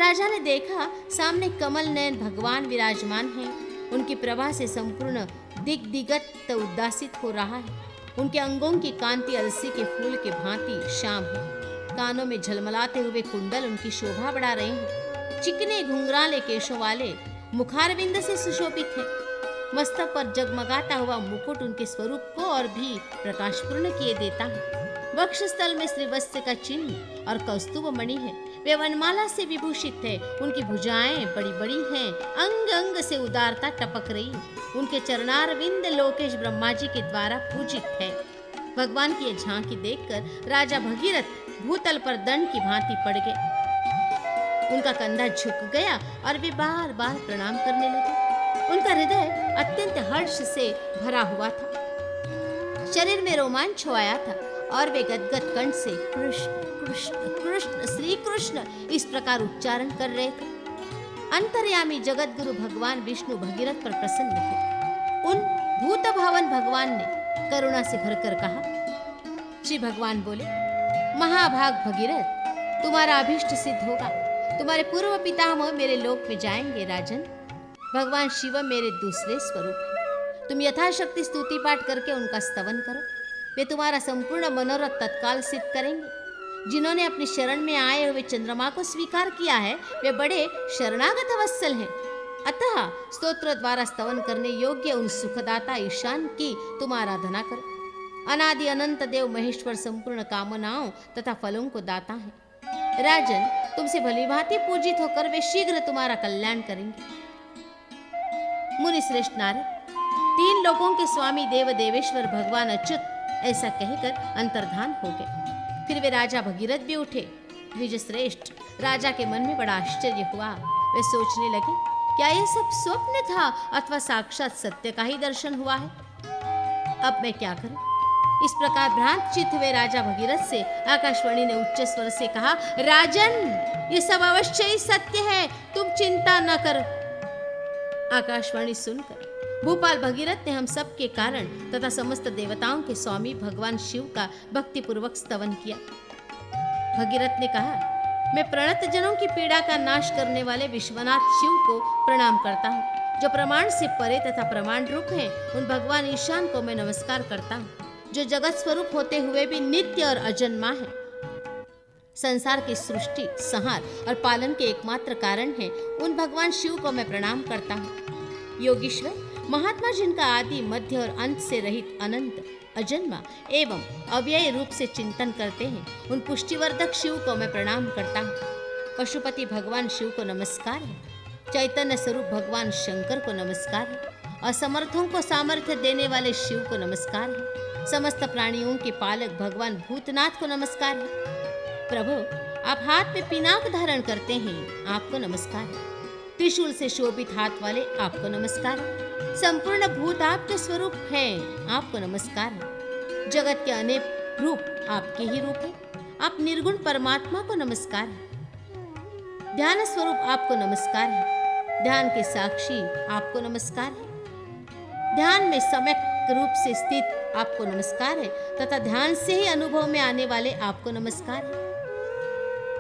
राजा ने देखा सामने कमल नयन भगवान विराजमान हैं। उनकी प्रभा से संपूर्ण दिग्दिगत उद्दासित हो रहा है। उनके अंगों की कांति अलसी के फूल के भांति श्याम है। कानों में झलमलाते हुए कुंडल उनकी शोभा बढ़ा रहे हैं। चिकने घुंघराले केशों वाले मुखारविंद से सुशोभित है। मस्तक पर जगमगाता हुआ मुकुट उनके स्वरूप को और भी प्रकाशपूर्ण किए देता है। वक्षस्थल में श्रीवत्स का चिन्ह और कौस्तुभ मणि है। वे वनमाला से विभूषित है। उनकी भुजाएं बड़ी बड़ी हैं। अंग अंग से उदारता टपक रही। उनके चरणारविंद लोकेश ब्रह्मा जी के द्वारा पूजित है। भगवान की ये झांकी देखकर राजा भगीरथ भूतल पर दंड की भांति पड़ गए। उनका कंधा झुक गया और वे बार बार प्रणाम करने लगे। उनका हृदय अत्यंत हर्ष से भरा हुआ था। शरीर में रोमांच छाया था और वे गदगद कंठ से कृष्ण कृष्ण कृष्ण श्री कृष्ण इस प्रकार उच्चारण कर रहे थे। अंतर्यामी जगत गुरु भगवान विष्णु भगीरथ पर प्रसन्न थे। उन भूत भावन भगवान ने करुणा से भरकर कहा। श्री भगवान बोले, महाभाग भगीरथ, तुम्हारा अभीष्ट सिद्ध होगा। तुम्हारे पूर्व पितामह मेरे लोक में जाएंगे। राजन, भगवान शिव मेरे दूसरे स्वरूप हैं। तुम यथाशक्ति स्तुति पाठ करके उनका स्तवन करो। वे तुम्हारा संपूर्ण मनोरथ तत्काल सिद्ध करेंगे। जिन्होंने अपनी शरण में आए हुए चंद्रमा को स्वीकार किया है, वे बड़े शरणागत वत्सल हैं। अतः स्तोत्र द्वारा स्तवन करने योग्य उन सुखदाता ईशान की तुम आराधना करो। अनादि अनंत देव महेश्वर संपूर्ण कामनाओं तथा फलों को दाता है। राजन, तुमसे भलीभांति पूजित होकर वे शीघ्र तुम्हारा कल्याण करेंगे। मुनि श्रेष्ठ नारद, 3 लोकों के स्वामी देव देवेश्वर भगवान अच्युत ऐसा कहकर अंतर्धान हो गए। फिर वे राजा भगीरथ भी उठे। द्विज श्रेष्ठ, राजा के मन में बड़ा आश्चर्य हुआ। वे सोचने लगे, क्या यह सब स्वप्न था अथवा साक्षात सत्य का ही दर्शन हुआ है? अब मैं क्या करूं? इस प्रकार भ्रांत चित्त हुए राजा भगीरथ से आकाशवाणी ने उच्च स्वर से कहा, राजन, ये सब अवश्य ही सत्य है, तुम चिंता न करो। आकाशवाणी सुनकर भूपाल भगीरथ ने हम सब के कारण तथा समस्त देवताओं के स्वामी भगवान शिव का भक्तिपूर्वक स्तवन किया। भगीरथ ने कहा, मैं प्रणत जनों की पीड़ा का नाश करने वाले विश्वनाथ शिव को प्रणाम करता हूँ। जो प्रमाण से परे तथा प्रमाण रूप हैं, उन भगवान ईशान को मैं नमस्कार करता हूँ, जो जगत स्वरूप होते हुए भी नित्य और अजन्मा है। संसार की सृष्टि, संहार और पालन के एकमात्र कारण है, उन भगवान शिव को मैं प्रणाम करता हूँ। योगीश्वर, महात्मा जिनका आदि मध्य और अंत से रहित अनंत, अजन्मा एवं अव्यय रूप से चिंतन करते हैं, उन पुष्टिवर्धक शिव को मैं प्रणाम करता हूँ। पशुपति भगवान शिव को नमस्कार है। चैतन्य स्वरूप भगवान शंकर को नमस्कार है। असमर्थों को सामर्थ्य देने वाले शिव को नमस्कार है। समस्त प्राणियों के पालक भगवान भूतनाथ को नमस्कार है। प्रभु, आप हाथ में पिनाक धारण करते हैं, आपको नमस्कार है। त्रिशूल से शोभित हाथ वाले आपको नमस्कार है। संपूर्ण भूत आपके स्वरूप हैं, आपको नमस्कार है। जगत के अनेक रूप आपके ही रूप हैं, आप निर्गुण परमात्मा को नमस्कार है। ध्यान स्वरूप आपको नमस्कार है। ध्यान के साक्षी आपको नमस्कार है। ध्यान में सम्यक रूप से स्थित आपको नमस्कार है तथा ध्यान से ही अनुभव में आने वाले आपको नमस्कार है।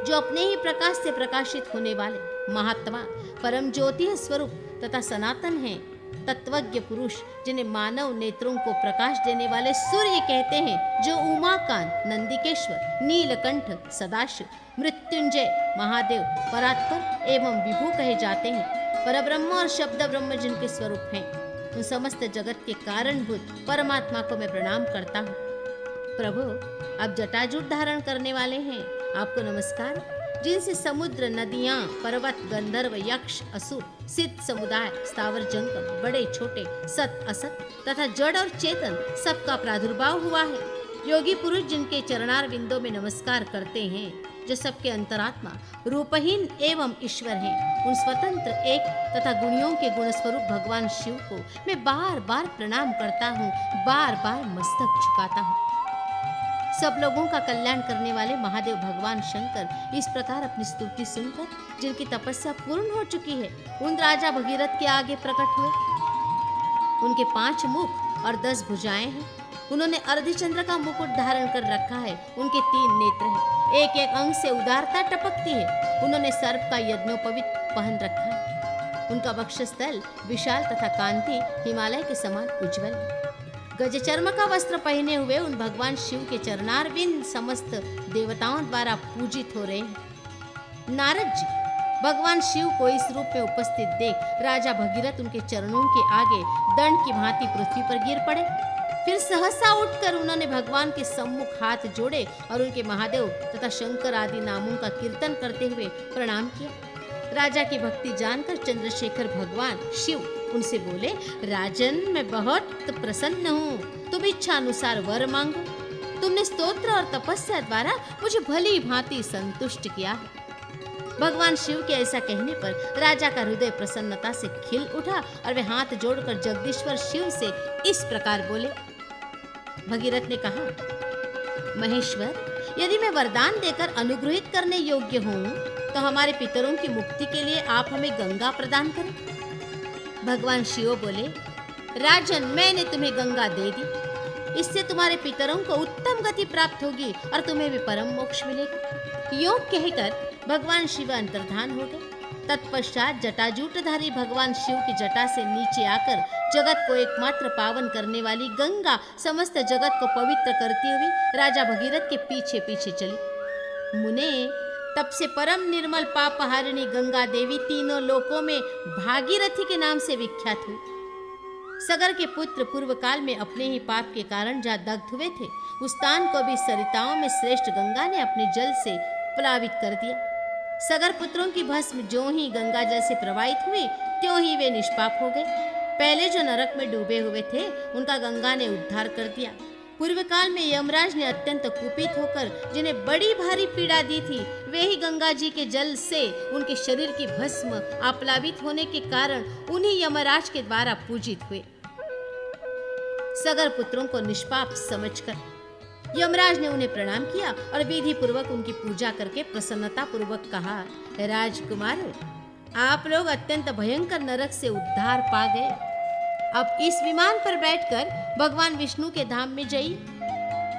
जो अपने ही प्रकाश से प्रकाशित होने वाले महात्मा, परम ज्योति स्वरूप तथा सनातन हैं, तत्वज्ञ पुरुष, जिन्हें मानव नेत्रों को प्रकाश देने वाले सूर्य कहते हैं, जो उमाकांत, नंदिकेश्वर, नीलकंठ, सदाशिव, मृत्युंजय, महादेव, परात्पर एवं विभु कहे जाते हैं, परब्रह्म और शब्द ब्रह्म जिनके स्वरूप हैं, उन समस्त जगत के कारणभूत परमात्मा को मैं प्रणाम करता हूँ। प्रभु, आप जटाजूट धारण करने वाले हैं, आपको नमस्कार। जिनसे समुद्र, नदियां, पर्वत, गंधर्व, यक्ष, असुर, सिद्ध समुदाय, स्थावर जंगम, बड़े छोटे, सत असत तथा जड़ और चेतन सबका प्रादुर्भाव हुआ है। योगी पुरुष जिनके चरणार बिंदों में नमस्कार करते हैं, जो सबके अंतरात्मा, रूपहीन एवं ईश्वर हैं, उन स्वतंत्र एक तथा गुणियों के गुण स्वरूप भगवान शिव को मैं बार बार प्रणाम करता हूँ, बार बार मस्तक झुकाता हूँ। सब लोगों का कल्याण करने वाले महादेव भगवान शंकर इस प्रकार अपनी स्तुति सुनकर, जिनकी तपस्या पूर्ण हो चुकी है, उन राजा भगीरथ के आगे प्रकट हुए। उनके 5 मुख और 10 भुजाएं हैं। उन्होंने अर्धचंद्र का मुकुट धारण कर रखा है। उनके 3 नेत्र हैं। एक एक अंग से उदारता टपकती है। उन्होंने सर्प का यज्ञोपवीत पहन रखा है। उनका वक्षस्थल विशाल तथा कांति हिमालय के समान उज्जवल है। गजचर्म का वस्त्र पहने हुए उन भगवान शिव के चरणारविंद समस्त देवताओं द्वारा पूजित हो रहे हैं। नारद जी, भगवान शिव को इस रूप में उपस्थित देख राजा भगीरथ उनके चरणों के आगे दंड की भांति पृथ्वी पर गिर पड़े। फिर सहसा उठकर उन्होंने भगवान के सम्मुख हाथ जोड़े और उनके महादेव तथा शंकर आदि नामों का कीर्तन करते हुए प्रणाम किया। राजा की भक्ति जानकर चंद्रशेखर भगवान शिव उनसे बोले, राजन, मैं बहुत प्रसन्न हूँ। तुम इच्छा अनुसार वर मांगो। तुमने स्तोत्र और तपस्या द्वारा मुझे भली भांति संतुष्ट किया है। भगवान शिव के ऐसा कहने पर राजा का हृदय प्रसन्नता से खिल उठा और वे हाथ जोड़कर जगदीश्वर शिव से इस प्रकार बोले। भगीरथ ने कहा, महेश्वर, यदि मैं वरदान देकर अनुग्रहित करने योग्य हूँ तो हमारे पितरों की मुक्ति के लिए आप हमें गंगा प्रदान करें। भगवान शिव बोले, राजन, मैंने तुम्हें गंगा दे दी। इससे तुम्हारे पितरों को उत्तम गति प्राप्त होगी और तुम्हें भी परम मोक्ष मिलेगा। योग कहकर भगवान शिव अंतर्धान हो गए। तत्पश्चात जटाजूटधारी भगवान शिव की जटा से नीचे आकर जगत को एकमात्र पावन करने वाली गंगा समस्त जगत को पवित्र करती हुई राजा भगीरथ के पीछे पीछे चली। मुने, तब से परम निर्मल पापहारिणी गंगा देवी तीनों लोकों में भागीरथी के नाम से विख्यात हुई। सगर के पुत्र पूर्व काल में अपने ही पाप के कारण जहाँ दग्ध हुए थे, उस स्थान को भी सरिताओं में श्रेष्ठ गंगा ने अपने जल से प्लावित कर दिया। सगर पुत्रों की भस्म जो ही गंगा जल से प्रवाहित हुई, त्यों ही वे निष्पाप हो गए। पहले जो नरक में डूबे हुए थे, उनका गंगा ने उद्धार कर दिया। पूर्व काल में यमराज ने अत्यंत कुपित होकर जिन्हें बड़ी भारी पीड़ा दी थी, वे ही गंगा जी के जल से उनके शरीर की भस्म आप्लावित होने के कारण उन्हीं यमराज के द्वारा पूजित हुए। सगर पुत्रों को निष्पाप समझकर यमराज ने उन्हें प्रणाम किया और विधि पूर्वक उनकी पूजा करके प्रसन्नता पूर्वक कहा, राजकुमारों, आप लोग अत्यंत भयंकर नरक से उद्धार पा गए। अब इस विमान पर बैठकर भगवान विष्णु के धाम में जाइए।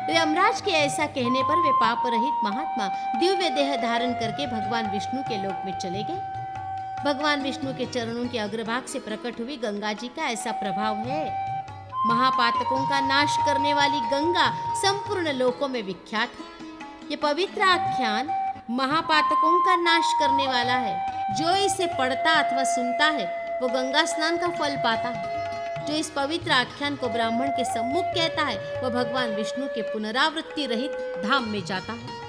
यमराज के ऐसा कहने पर वे पाप रहित महात्मा दिव्य देह धारण करके भगवान विष्णु के लोक में चले गए। भगवान विष्णु के चरणों के अग्रभाग से प्रकट हुई गंगा जी का ऐसा प्रभाव है। महापातकों का नाश करने वाली गंगा संपूर्ण लोकों में विख्यात है। ये पवित्र आख्यान महापातकों का नाश करने वाला है। जो इसे पढ़ता अथवा सुनता है, वो गंगा स्नान का फल पाता है। जो इस पवित्र आख्यान को ब्राह्मण के सम्मुख कहता है, वह भगवान विष्णु के पुनरावृत्ति रहित धाम में जाता है।